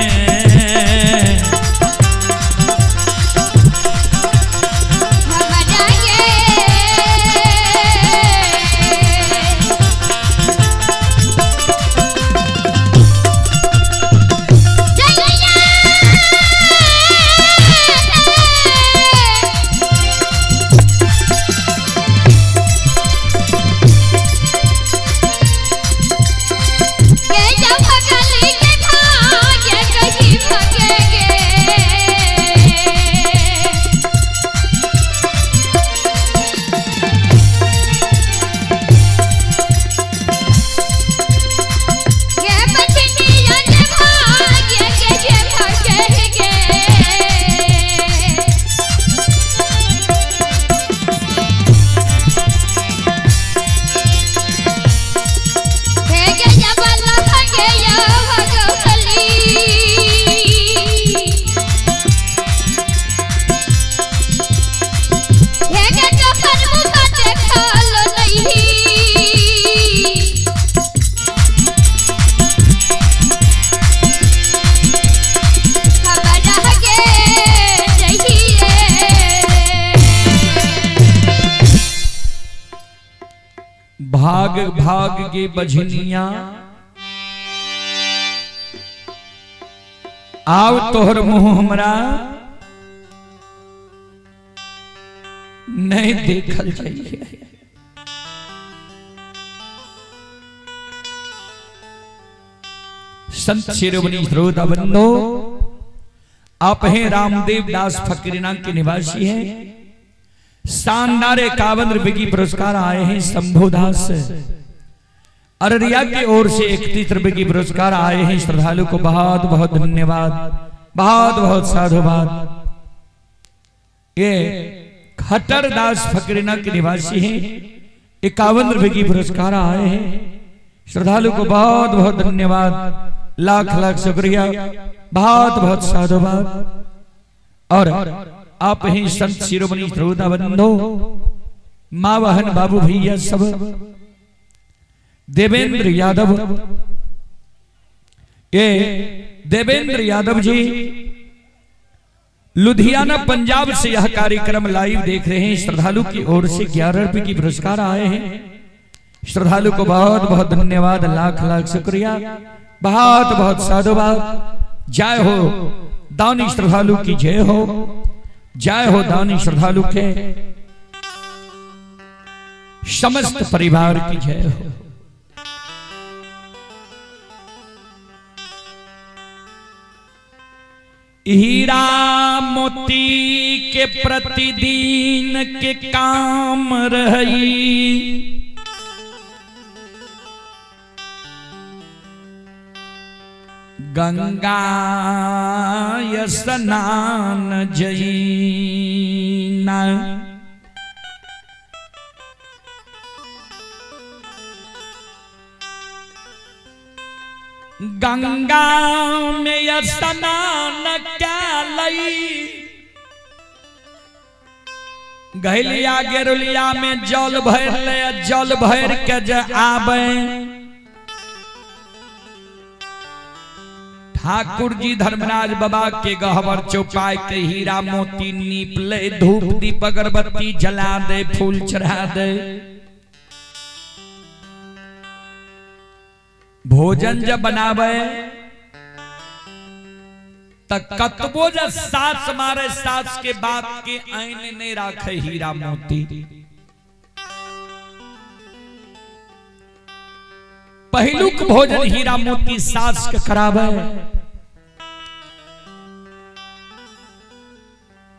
भाग भाग के बजनिया आव तोहर मुंह हमरा नहीं देखल जाइए। संत शिरोमणि श्रोता बंधो, आप हैं रामदेव दास फकीरना के निवासी हैं। शानदार 51 रुपए की पुरस्कार आए हैं शंभुदास अररिया की ओर से 31 रुपए की पुरस्कार आए हैं। श्रद्धालु को बहुत बहुत धन्यवाद, बहुत बहुत साधुवाद। ये खट्टर दास फकीरना के निवासी हैं, 51 रुपए की पुरस्कार आए हैं। श्रद्धालु को बहुत बहुत धन्यवाद, लाख लाख शुक्रिया, बहुत बहुत साधुवाद। और आप ही संत शिरोमणि श्रोता बंधो, माँ बहन बाबू भैया सब, देवेंद्र यादव, ये देवेंद्र यादव जी लुधियाना पंजाब से यह कार्यक्रम लाइव देख रहे हैं। श्रद्धालु की ओर से 11 रुपए की पुरस्कार आए हैं। श्रद्धालु को बहुत बहुत धन्यवाद, लाख लाख शुक्रिया, बहुत बहुत साधुवाद। जय हो दानी श्रद्धालु की, जय हो, जय हो दानी श्रद्धालु के समस्त परिवार की जय हो। हीरा मोती के प्रतिदिन के काम रही, गंगा स्नान जईना, गंगा में स्नान क्या लई, गहलिया गेरुलिया में जल भर ले, जल भर के जे आवे, ठाकुर जी धर्मराज बाबा के गहवर चौपाई के हीरा मोती नीप ले, धूप दीप अगरबत्ती जला दे, फूल चढ़ा दे। भोजन जब बनावे तक कतबो जब सास मारे, सास के बाप के आईने नहीं राखे हीरा मोती। पहलुक भोजन हीरा मोती सास के करावे,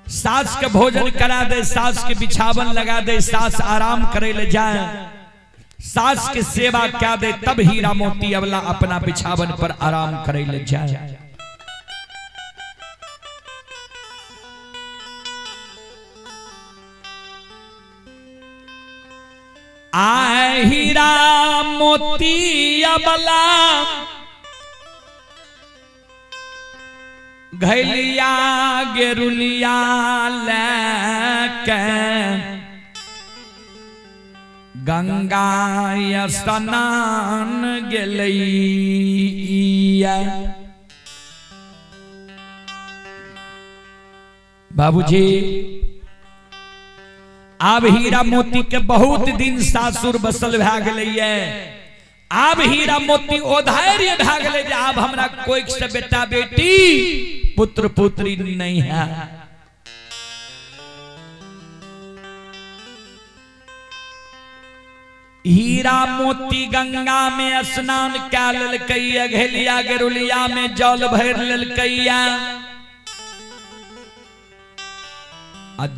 सास के भोजन करा दे, सास के बिछावन लगा दे, सास आराम करे ले जाए, सास के सेवा क्या दे, तब हीरा मोती अवला अपना बिछावन पर आराम करे ले जाए। आए हीरा मोती अवला घैलिया गेरुलिया लेके, गंगा स्नान गेलैया। बाबूजी आब हीरा मोती के बहुत दिन सासुर बसल भए गेलैया, आब हीरा मोती ओधार्य भए गेलै जे आब हमरा कोई से बेटा बेटी पुत्र पुत्री नहीं है। हीरा मोती गंगा में स्नान क्या ललकैया, घेलिया गेरुलिया में जल भर ललकैया,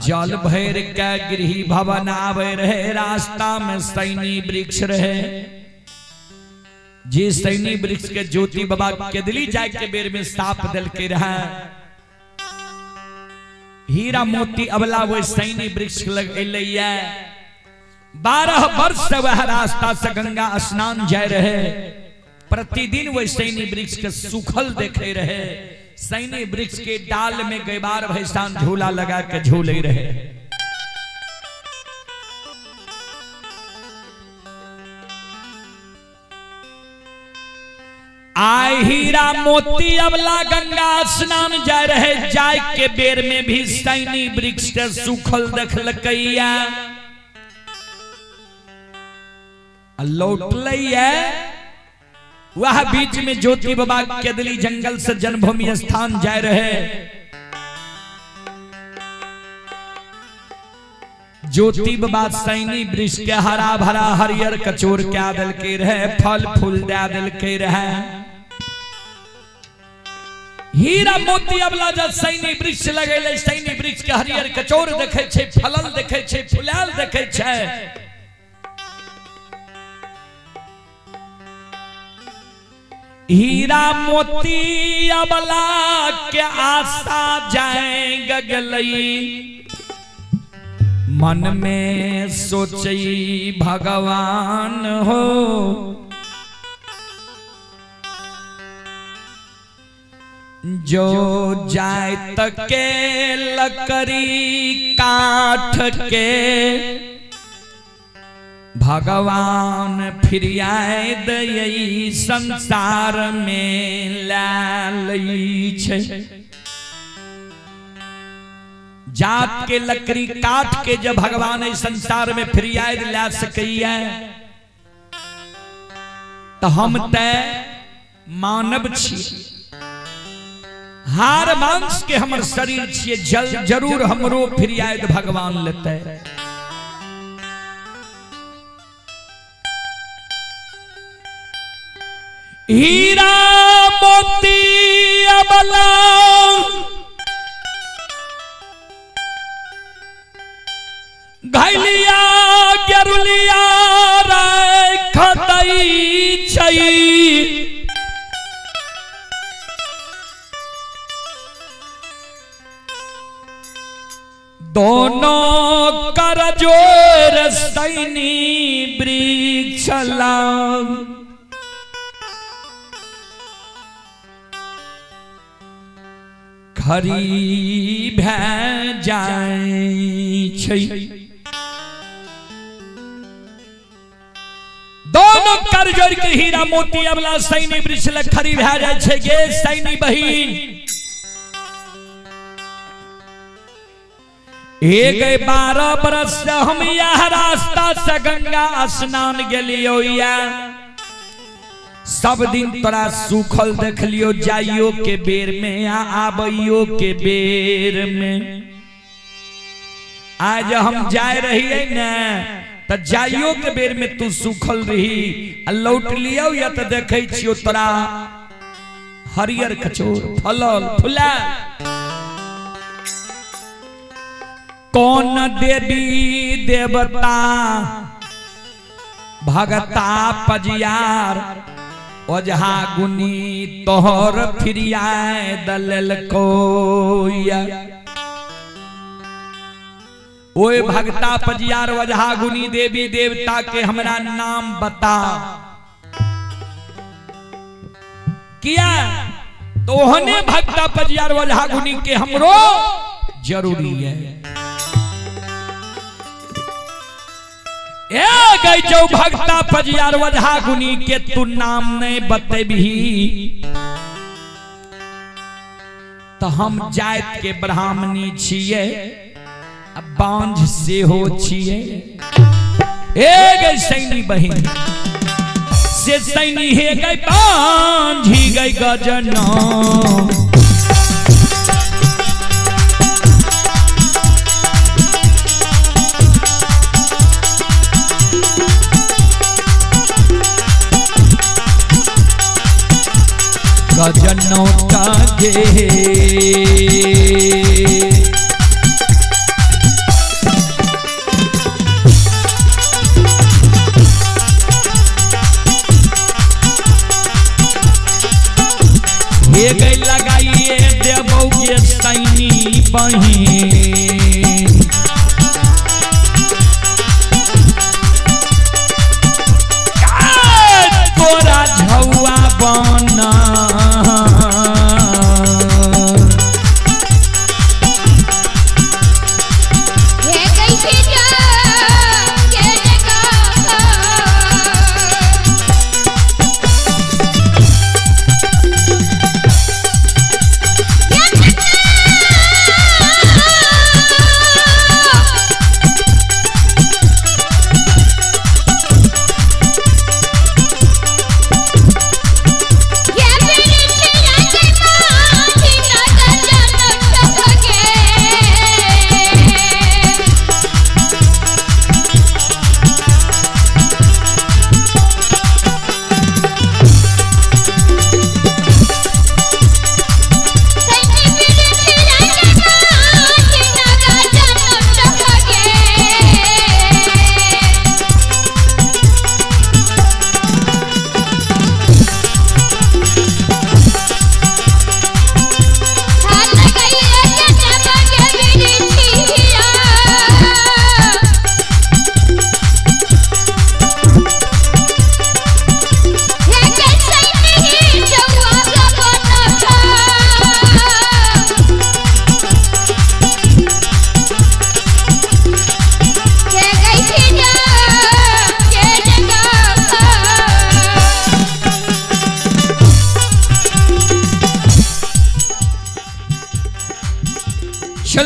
जल भर के गृह भवन आवे रहे, रास्ता में सैनी वृक्ष रहे, जे सैनी वृक्ष के ज्योति बाबा केदली जाए के बेर में साप दल के रहा। हीरा मोती अबला वो सैनी वृक्ष लग एलैया, 12 वर्ष से वह रास्ता से गंगा स्नान जाए रहे, प्रतिदिन वह सैनी वृक्ष के सूखल देखे रहे, सैनी वृक्ष के डाल में गैबार भैसान झूला लगा के झूले रहे। आय हीरा मोती अबला गंगा स्नान जाए रहे, जाय के बेर में भी सैनी वृक्ष के सूखल देखलकैया, लौट लैया। वह बीच में ज्योति बाबा केदली जंगल से जन्मभूमि स्थान जाए रहे, ज्योति बाबा सैनी वृक्ष के हरा भरा हरियर कचोर क्या दल के रहे, फल फूल दे दल के रहे। हीरा मोती अबला जब सैनी वृक्ष लगे, सैनी वृक्ष के हरियर कचोर देखे छे, फलल देखे छे, फुलाल देखे छे। हीरा मोती अबला के आशा जाए गगलई, मन में सोचई भगवान हो, जो जाय तके लकड़ी काठ के भगवान फिर आए दई संसार में लालई छे। जात के लकड़ी काट के जब भगवान इस संसार में फिर आए ला सकैया तो हम तय मानव छिए, हार मांस के हमर शरीर छिए, जरूर हमरो फिर आए भगवान लेते। हीरा मोती अबला घैलिया गेरुलिया खतई छई। दोनों कर जोर सैनी वृक्ष लाग। खरी भै जाय छै। दोनों कर जोड़ के हीरा मोती अबला सैनी वृक्ष लग खरी भै जाय छै। गे सैनी बहिन, एक 12 बरस से हम यह रास्ता से गंगा स्नान गेलियो या सब दिन तोरा सूखल देख लियो, जाइयो के बेर में या आबइयो के बेर में। आज हम जाए रही न तो जाइयो के बेर में तू सूखल रही, लौट लियो या तो देखे छियो तोरा हरियर कचोर फलल फुला। कौन देवी देवता भगता पजियार ओझा गुनी तोहर फिरिया दलल कोया। ओए भगता पजियार ओझा गुनी देवी देवता के हमरा नाम बता। किया तो ओहने भगता पजियार ओझा गुनी के हमरो जरूरी है। गई जो भगता पजियार ओझा गुनी के तू नाम नहीं बतेबही तो हम जात के ब्राह्मणी छिए, बांझ से हो छिए। गई सैनी बहिन से सैनी हे गई बांझ ही गई गजना। गजनों का गे ये गई लगाइए देवो के सैनी बहिन। तोरा झौआ बना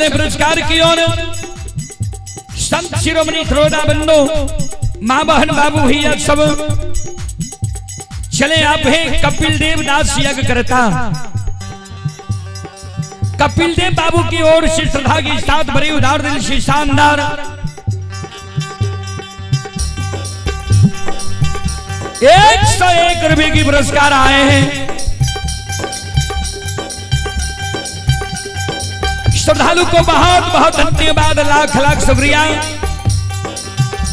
चले पुरस्कार की ओर। संत शिरोमणि त्रोदा बंधु मां बहन बाबू भैया सब चले। आप हैं कपिल देव दास यज्ञ करता। कपिल देव बाबू की ओर से श्रद्धा के साथ बड़े उदार दिल से शानदार 101 रुपए की पुरस्कार आए हैं। श्रद्धालु को बहुत बहुत धन्यवाद, लाख लाख शुक्रिया,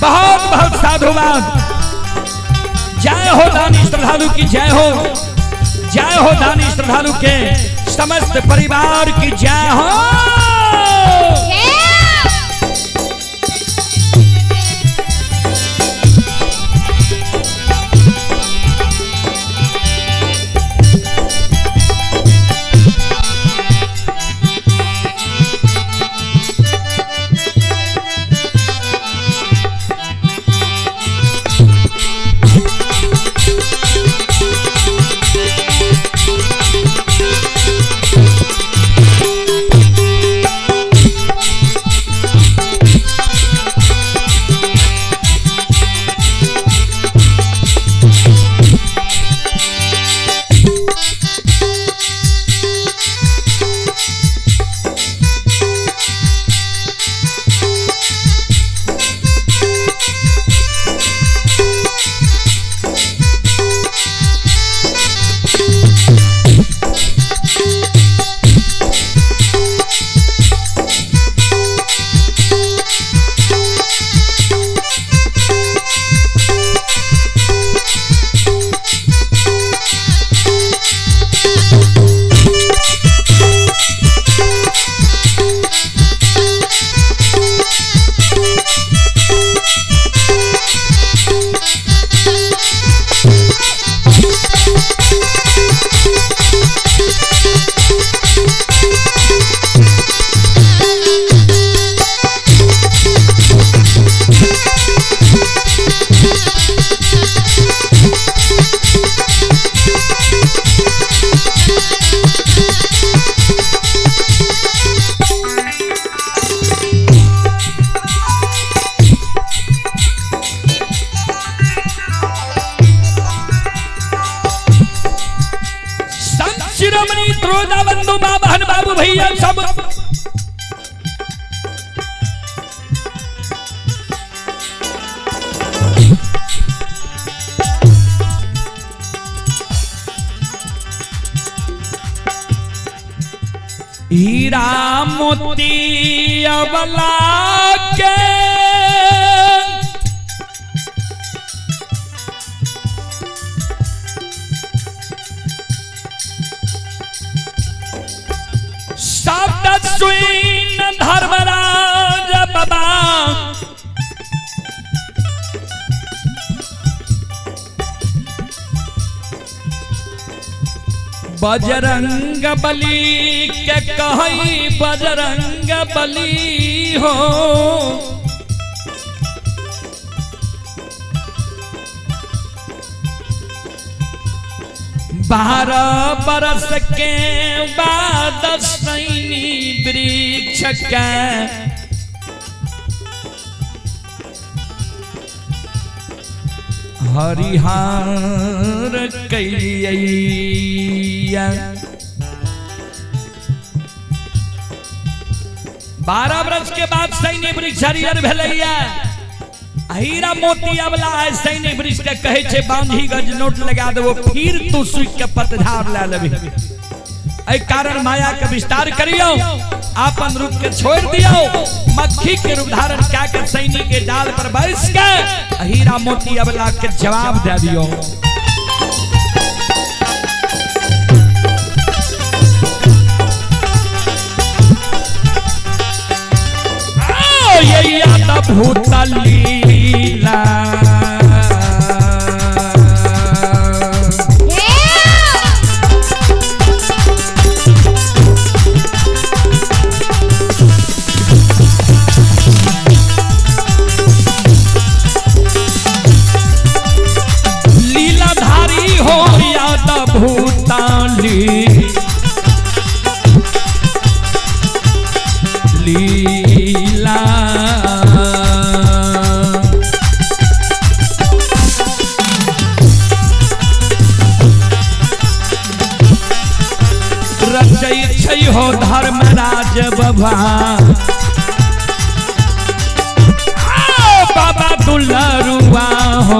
बहुत बहुत साधुवाद। जय हो दानी श्रद्धालु की जय हो, जय हो दानी श्रद्धालु के समस्त परिवार की जय हो। शिरोमणि त्रोदा बंधु मां बहन बाबू भैया सब हीरा मोती अबला के शब्द सुन धर्मराज बाबा बजरंग बली के कही बजरंग बली हो बारह बरस के बाद सैनी वृक्ष के हरिहार कैलिया 12 वर्ष के बाद सैनी वृक्ष हरिहर भेलैया हीरा मोती अबला है सैनी वृक्ष के कहे छे बांधी गज नोट लगा देबो फिर तू सुख के पतझार ला लेबी ए कारण माया के विस्तार करियो आपन रूप के छोड़ दियो मक्खी के रूप धारण क्या कर सैनी के डाल पर बैठ के हीरा मोती अबला के जवाब दे दियो ये याद भूत लीला लीलाधारी हो याद भूताली सभा बाबा दुलरुआ हो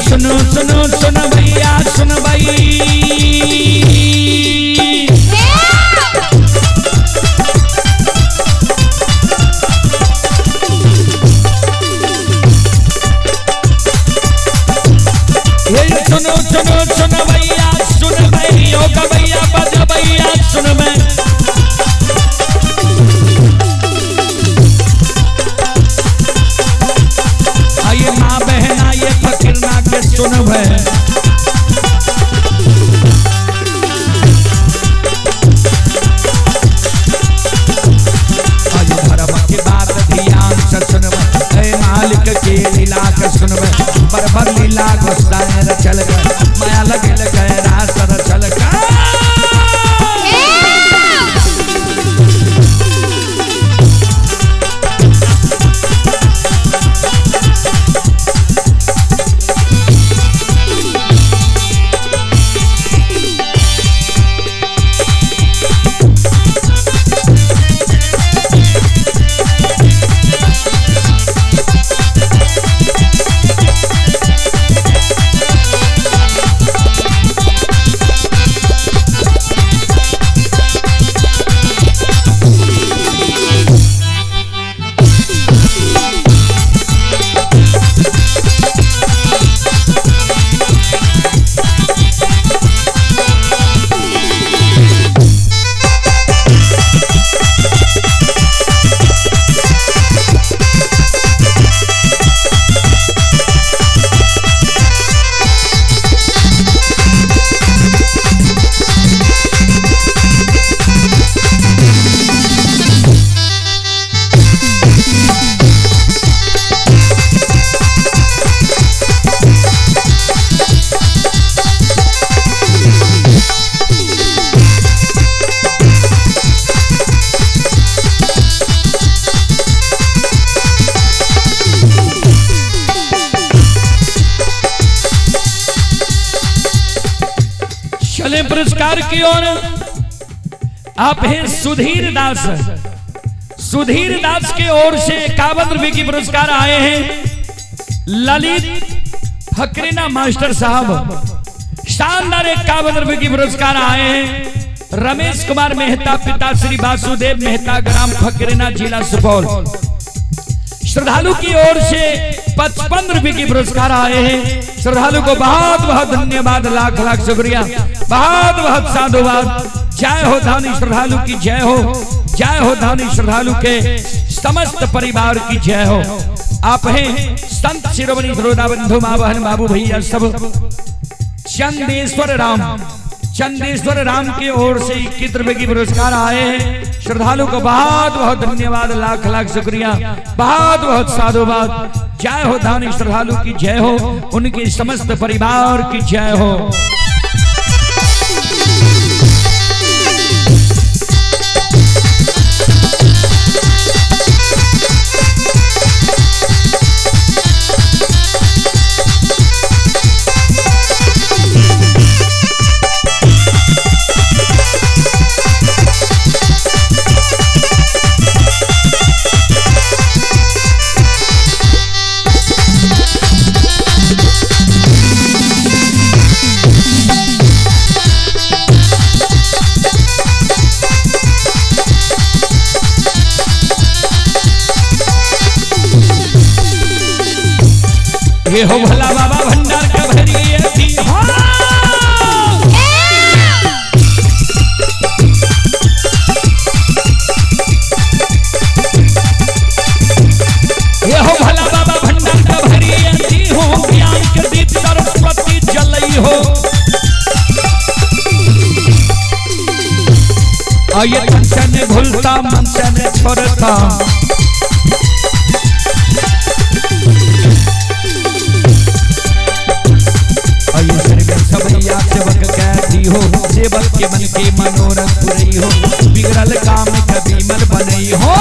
सुनो सुनो सुन भैया सुन भाई सुनो सुनो सुन भैया सुन भैया का भैया बजा भैया सुन मैं आइए माँ बहन आइए फकीर ना के सुन भै आज धर्म की बात ध्यान से सुन भै मालिक की लीला के सुन भै बरबर लीला गोसाई रचल गए माया लगे गए रास रचल गए पुरस्कार की ओर आप हैं सुधीर दास। सुधीर दास की ओर से 51 रुपए की पुरस्कार आए हैं ललित फकरीना मास्टर साहब। शानदार 51 रुपए की पुरस्कार आए हैं रमेश कुमार मेहता पिता श्री वासुदेव मेहता ग्राम फकरीना जिला सुपौल। श्रद्धालु की ओर से 55 रुपए की पुरस्कार आए हैं। श्रद्धालु को बहुत बहुत धन्यवाद, लाख लाख शुक्रिया, बहुत बहुत साधुवाद। जय हो धानी श्रद्धालु की जय हो, जय हो धानी श्रद्धालु के समस्त परिवार की जय हो। आप हैं संत शिरोमणि सरोदा बंधु माँ बहन बाबू भैया सब। चंदेश्वर राम की ओर से 21 रुपए की पुरस्कार आए हैं। श्रद्धालु को बहुत बहुत धन्यवाद, लाख लाख शुक्रिया, बहुत बहुत साधुवाद। जय हो दानी श्रद्धालु की जय हो, उनके समस्त परिवार की जय हो। ये हो भला बाबा भंडार का भरिए थी हो। ये हो भला बाबा भंडार का भरिए थी हो, ज्ञान के दीप सरस्वती जलई हो। ये तन से न भूलता मन से न छोड़ता, सेवक कहती हो, सेवक के मन के मनोरथ पुरई हो, बिगड़ल काम कभी मन बनई हो।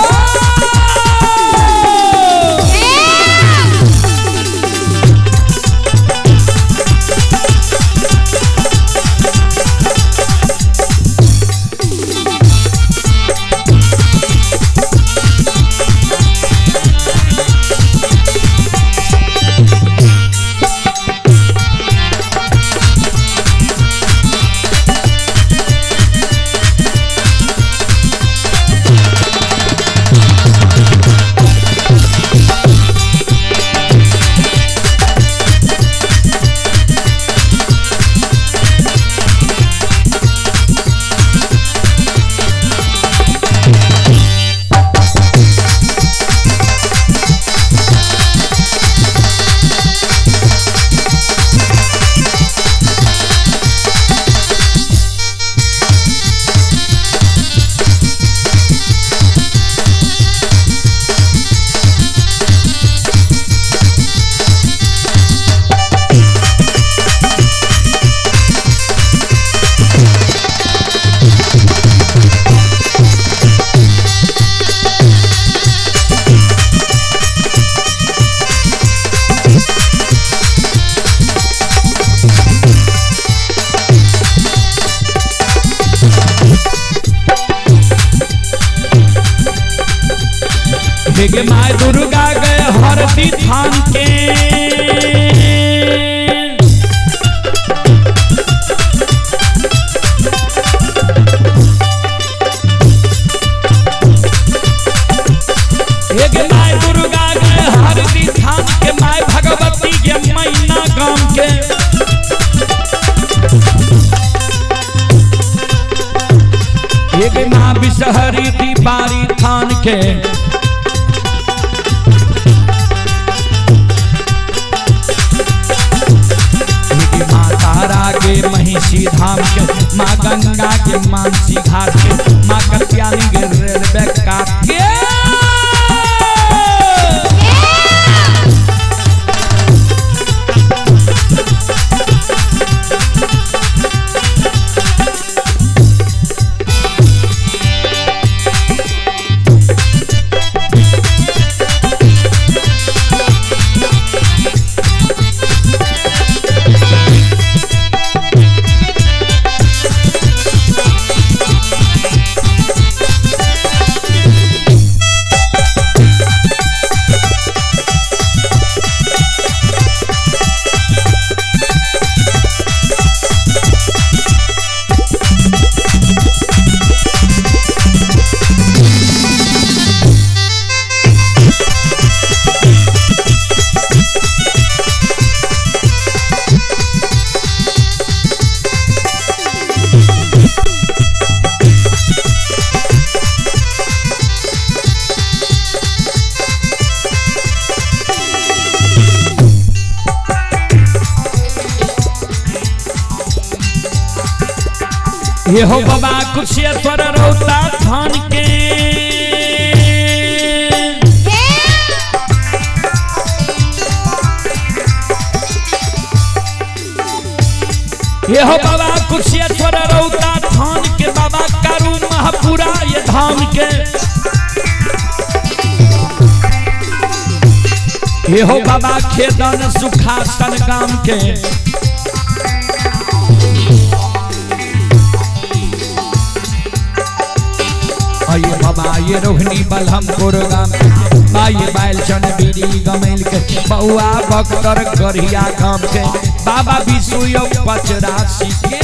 के माय दुर्गा गए हरती थान के, एक माय दुर्गा गए हरती थान के, माय भगवती के मैना गांव के। एक माँ बिसहरी थी बारी थान के, के महिषी धाम के, माँ गंगा के मानसी घाट के, माँ कत्यानी के रेलवे काट के। ये हो बाबा कुशेश्वर रौता थान के ये हो बाबा कुशेश्वर रौता थान के बाबा करू महापुरा ये धाम के ये हो बाबा खेदन सुखासन गाम के ये बाबा ये रोहिणी बलहमपुर गाम ये बैलचन बीड़ी गमेल के बउआ बक्तर गढ़िया गाम के बाबा विष्णु 85 के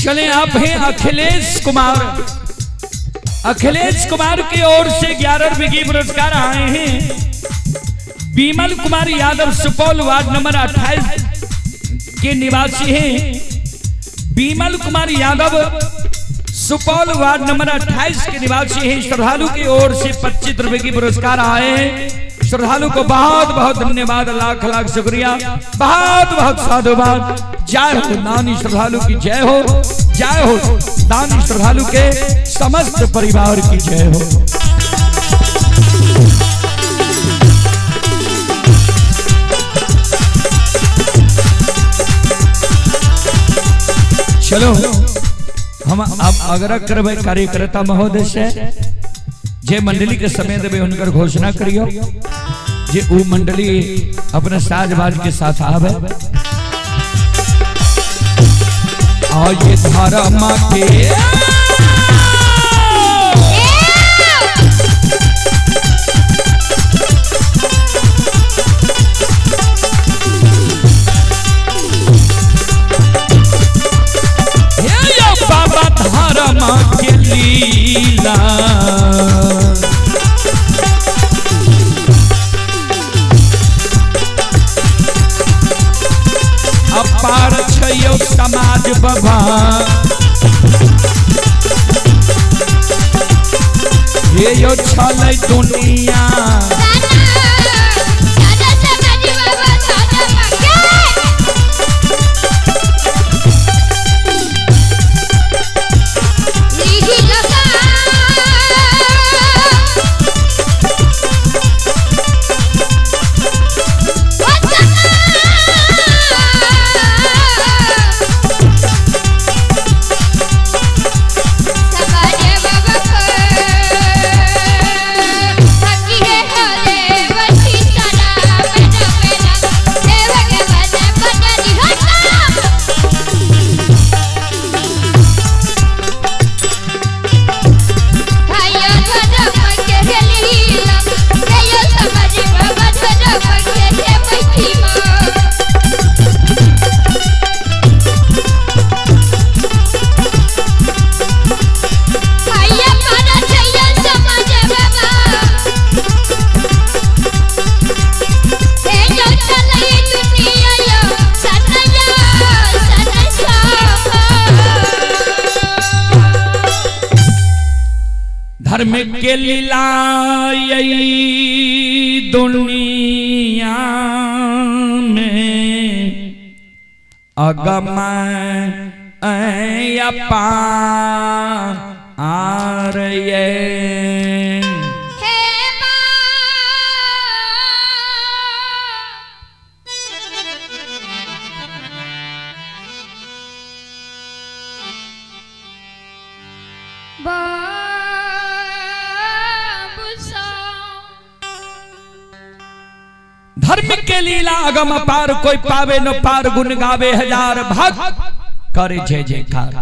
चले आप हैं अखिलेश कुमार की ओर से 11 रुपए पुरस्कार आए हैं। बीमल कुमार यादव सुपौल वार्ड नंबर 28 के निवासी हैं। बीमल कुमार यादव सुपौल वार्ड नंबर 28 के निवासी हैं। श्रद्धालु की ओर से 25 रुपए की पुरस्कार आए हैं। श्रद्धालु को बहुत बहुत धन्यवाद, लाख लाख शुक्रिया, बहुत बहुत साधुवाद। जय हो दानी श्रद्धालु की जय हो, जय हो दानी श्रद्धालु के समस्त परिवार की जय हो। चलो हम अब आग्रह करबे कार्यकर्ता महोदय से जे मंडली के समय देवे उनकर घोषणा करियो जे उ मंडली अपने साजबाज के साथ आवे। और ये धर्म के बाबा धर्म के लीला अपार छयो समाज बाबा ये यो छलै दुनिया है धर्म के लीला यही दुनिया में अगम अपार ये धर्म के लीला अगम पार कोई पावे न पार गुण गावे हजार भक्त करे जय जयकार।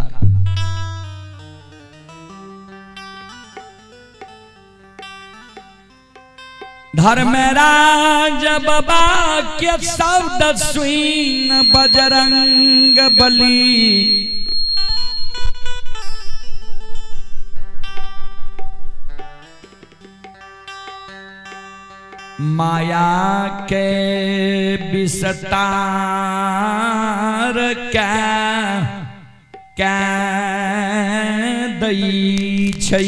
धर्मराज बाबा के शब्द सुन बजरंग बली माया के विस्तार क्या दई छै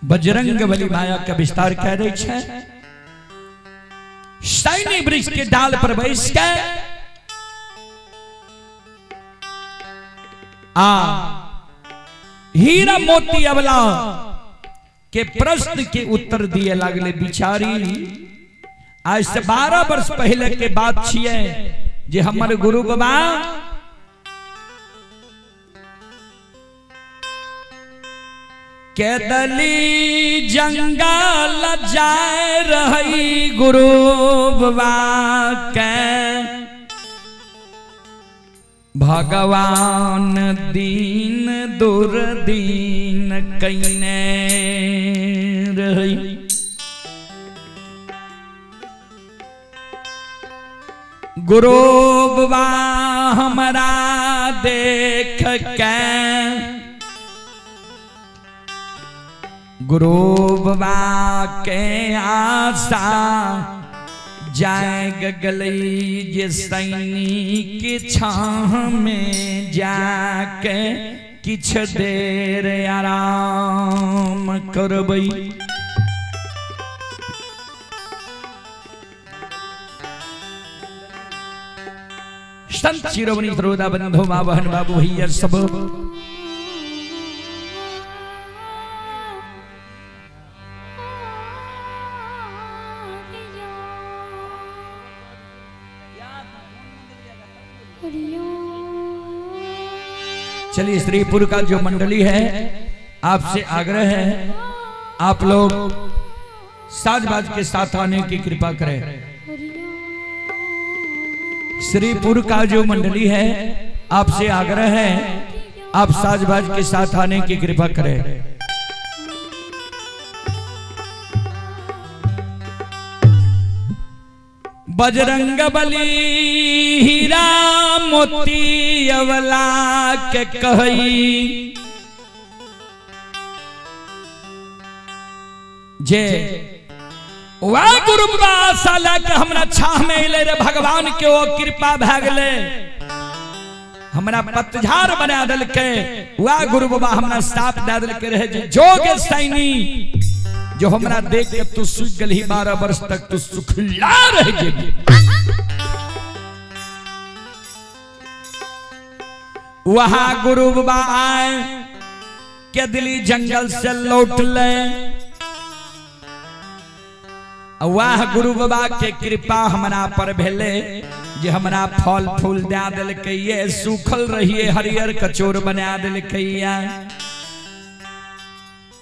बजरंग बली माया का विस्तार कह रही है। सैनी वृक्ष के डाल पर बैस के हीरा मोती अबला के प्रश्न के उत्तर दिए लगले बिचारी। आज से 12 वर्ष पहले के बात छिए जे हमर गुरु बाबा कैदली जंगल जाए रही गुरु बाबा के भगवान दीन दुर्दीन कईने रही। गुरु बाबा हमारा देख के गुरु बाबा के आशा जाए गगलई जे सैनी के छाह में जाके किछ देर आराम करबई। संत शिरोमणि सरोदा बंधु मां बहन बाबू भैया सब चलिए। श्रीपुर का जो मंडली है आपसे आग्रह है आप लोग साज-बाज के साथ आने की कृपा करें। श्रीपुर का जो मंडली है आपसे आग्रह है आप साज-बाज के साथ आने की कृपा करें। बजरंग बली हीरा मोती अवला के कही जे वाह गुरु बाबा साला के हमरा छाह में अइले रे भगवान के ओ कृपा भ गेले हमरा पतझार बना देल के। वाह गुरु बाबा हमरा साथ दे देल के रहे जे जोग सैनी जो हमरा देख के तू सुख गलही 12 वर्ष तक तू सुखला रह जेबी। वहां गुरु बाबा आए के दिल्ली जंगल से लौट ले। वाह गुरु बाबा के कृपा हमरा पर भेले जे हमरा फल फूल दे देल के ये सूखल रहिए हरियर कचोर बना देल के।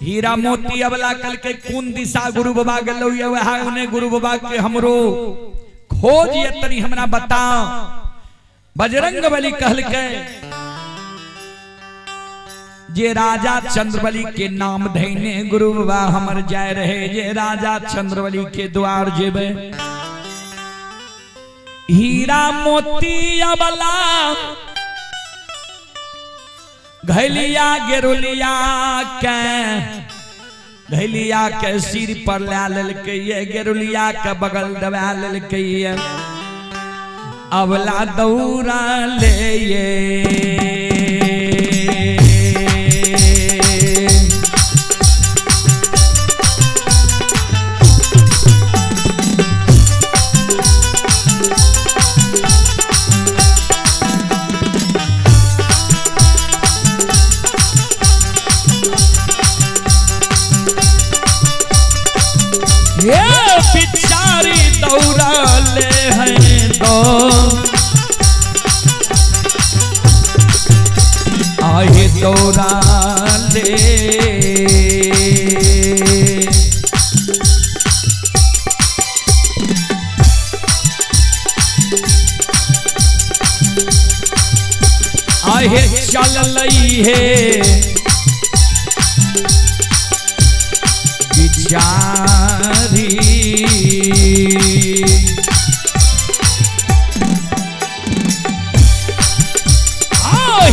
हीरा मोती अबला कल के कौन दिशा गुरु बाबा गलो ये वहां उन्हें गुरु बाबा के हमरो खोज ये तनी हमरा बता। बजरंग बली कहल के जे राजा चंद्रबली के नाम धैने गुरु बाबा हमर जाय रहे जे राजा चंद्रबली के द्वार जेबे। हीरा मोती अबला घैलिया गेरुलिया के सिर पर ला लेलकै, गेरुलिया के बगल दबा लेलकै, अबला दौड़ा ले ये बिचारी दौड़ा ले हैं दो आए दौड़ा ले आए चल लई है बिचारी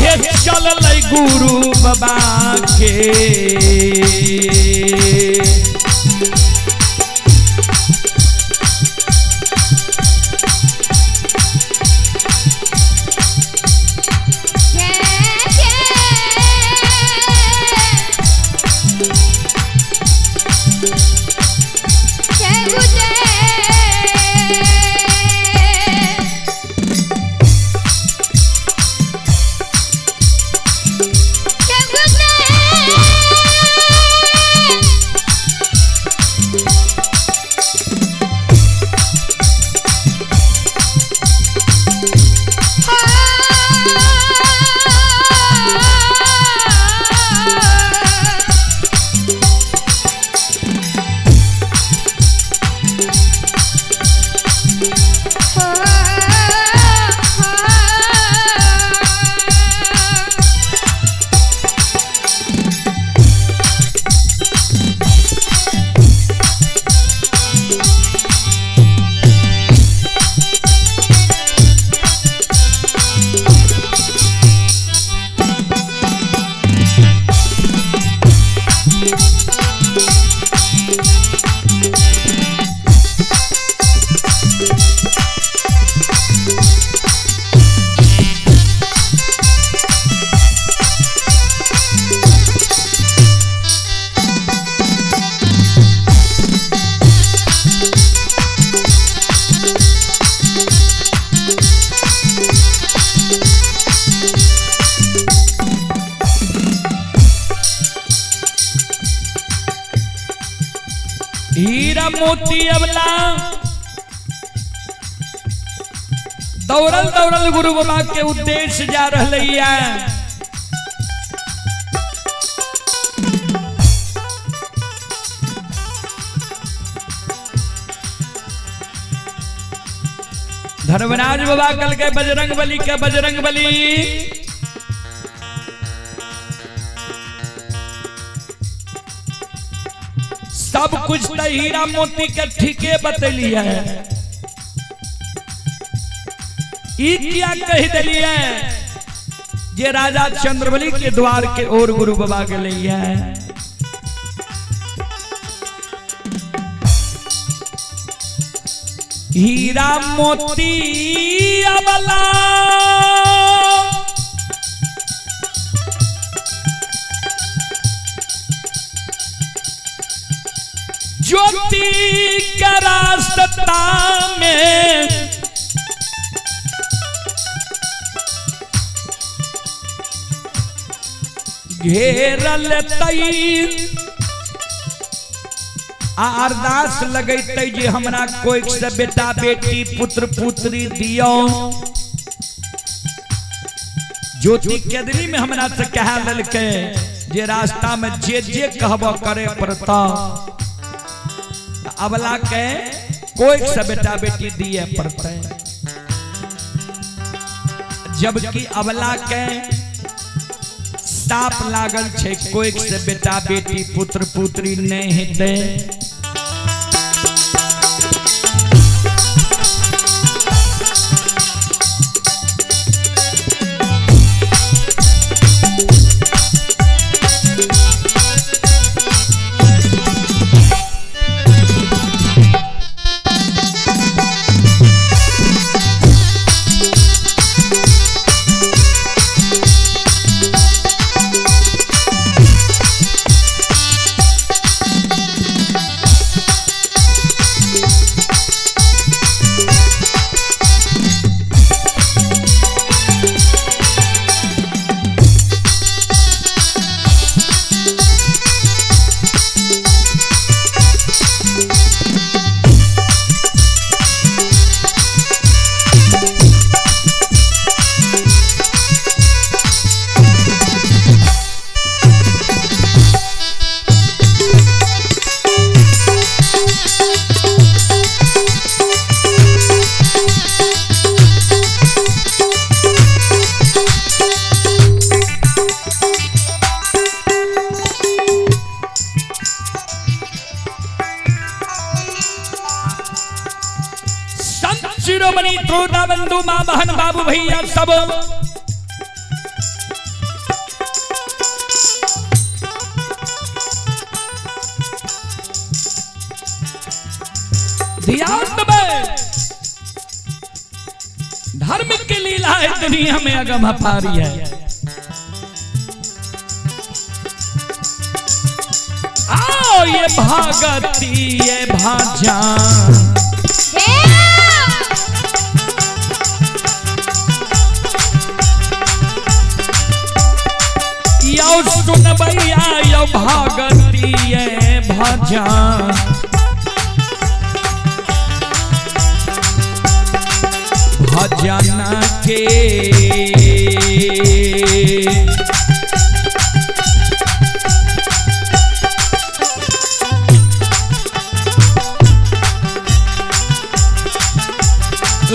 हे चल गुरु बाबा के हीरा मोती अबला दौड़ल दौड़ल गुरु बाबा के उद्देश्य जा रही है। धर्मराज बाबा कल के बजरंग बली के बजरंग बली सब कुछ तो हीरा मोती के ठीके बतली है। ई क्या कह दिलिए जे राजा चंद्रबली के द्वार के ओर गुरु बाबा के लिए है। हीरा मोती अबला ज्योति का रास्ता में घेरल तई अरदास लगते जे हमरा कोई से बेटा बेटी पुत्र पुत्री दियो। ज्योति केदरी में हमरा से कह ललके जे रास्ता में जे जे कहबो करे पड़ता। अबला के कोई से बेटा बेटी दिए पड़ते, जबकि अबला के साप लागल छे कोई से बेटा बेटी पुत्र पुत्री नहीं हेते। बाबू, माँ बहन, बाबू भैया सब ध्यान में धर्म की लीला है दुनिया में अगम अपारी है। आओ ये भागती ये भाजान यो सुन भैया यो भागती ये भाजान भजना के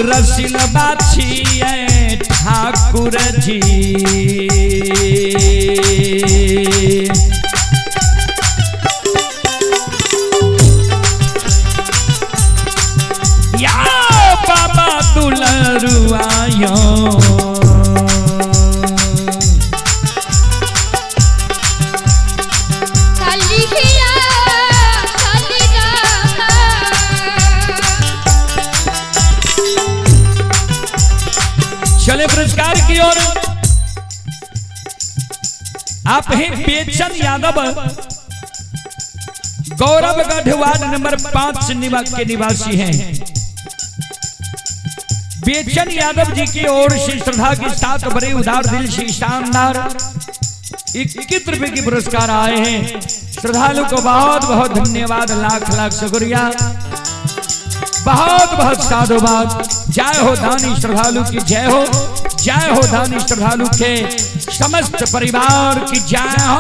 रसिल बाछिए ठाकुर जी या बाबा दुलरुआयो चले पुरस्कार की ओर। आप हैं बेचन यादव, गौरवगढ़ वार्ड नंबर 5 के निवासी हैं। बेचन यादव जी की ओर से श्रद्धा के साथ बड़े उदार दिल से शानदार 21 रुपए की पुरस्कार आए हैं। श्रद्धालु को बहुत बहुत धन्यवाद, लाख लाख शुक्रिया, बहुत बहुत साधुवाद। जय हो दानी श्रद्धालु की जय हो, जय हो दानी श्रद्धालु के समस्त परिवार की जय हो।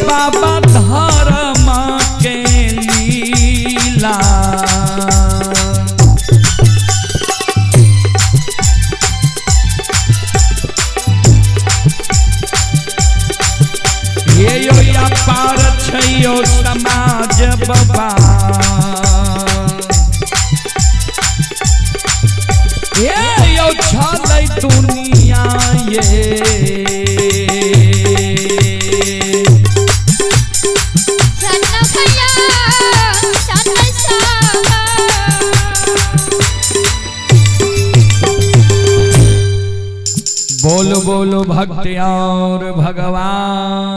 बाबा धर्म के लीला ये यो या पार छयो समाज बाबा ये यो छलै दुनिया ये बोलो बोलो भक्त और भगवान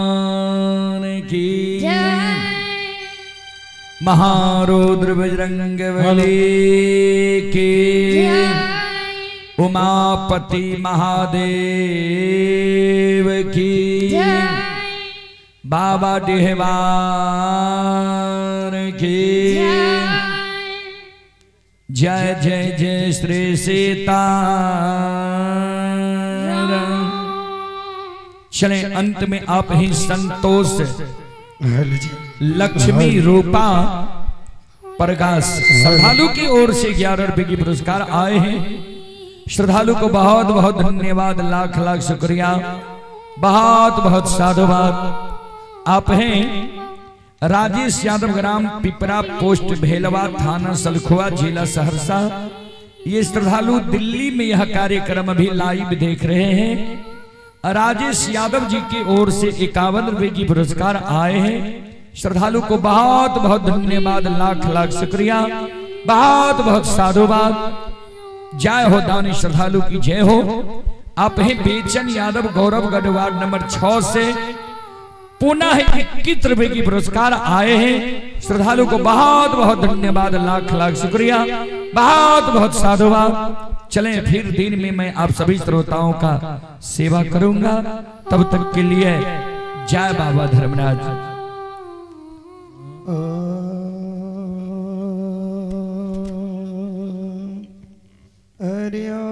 की महारुद्र बजरंग बली की उमापति महादेव की बाबा देहवार की जय जय जय श्री सीता। चले अंत में आप ही संतोष लक्ष्मी रूपा प्रकाश श्रद्धालु की ओर से 11 रुपए की पुरस्कार आए हैं। श्रद्धालु को बहुत बहुत धन्यवाद, लाख लाख शुक्रिया, बहुत बहुत साधुवाद। आप हैं राजेश यादव, ग्राम पिपरा, पोस्ट भेलवा, थाना सलखुआ, जिला सहरसा। ये श्रद्धालु दिल्ली में यह कार्यक्रम अभी लाइव देख रहे हैं। राजेश यादव जी की ओर से 51 रुपए की पुरस्कार आए हैं। श्रद्धालु को बहुत बहुत धन्यवाद, लाख लाख शुक्रिया, बहुत बहुत साधुवाद। जय हो दानी श्रद्धालु की जय हो। आप हैं बेचन यादव, गौरवगढ़, वार्ड नंबर 6 से पुनः 21 रुपए की पुरस्कार आए हैं। श्रद्धालु को बहुत बहुत धन्यवाद, लाख लाख शुक्रिया, बहुत बहुत साधुवाद। चलें फिर दिन में मैं आप सभी श्रोताओं का सेवा करूंगा। तब तक के लिए जय बाबा धर्मराज। हरि ओम।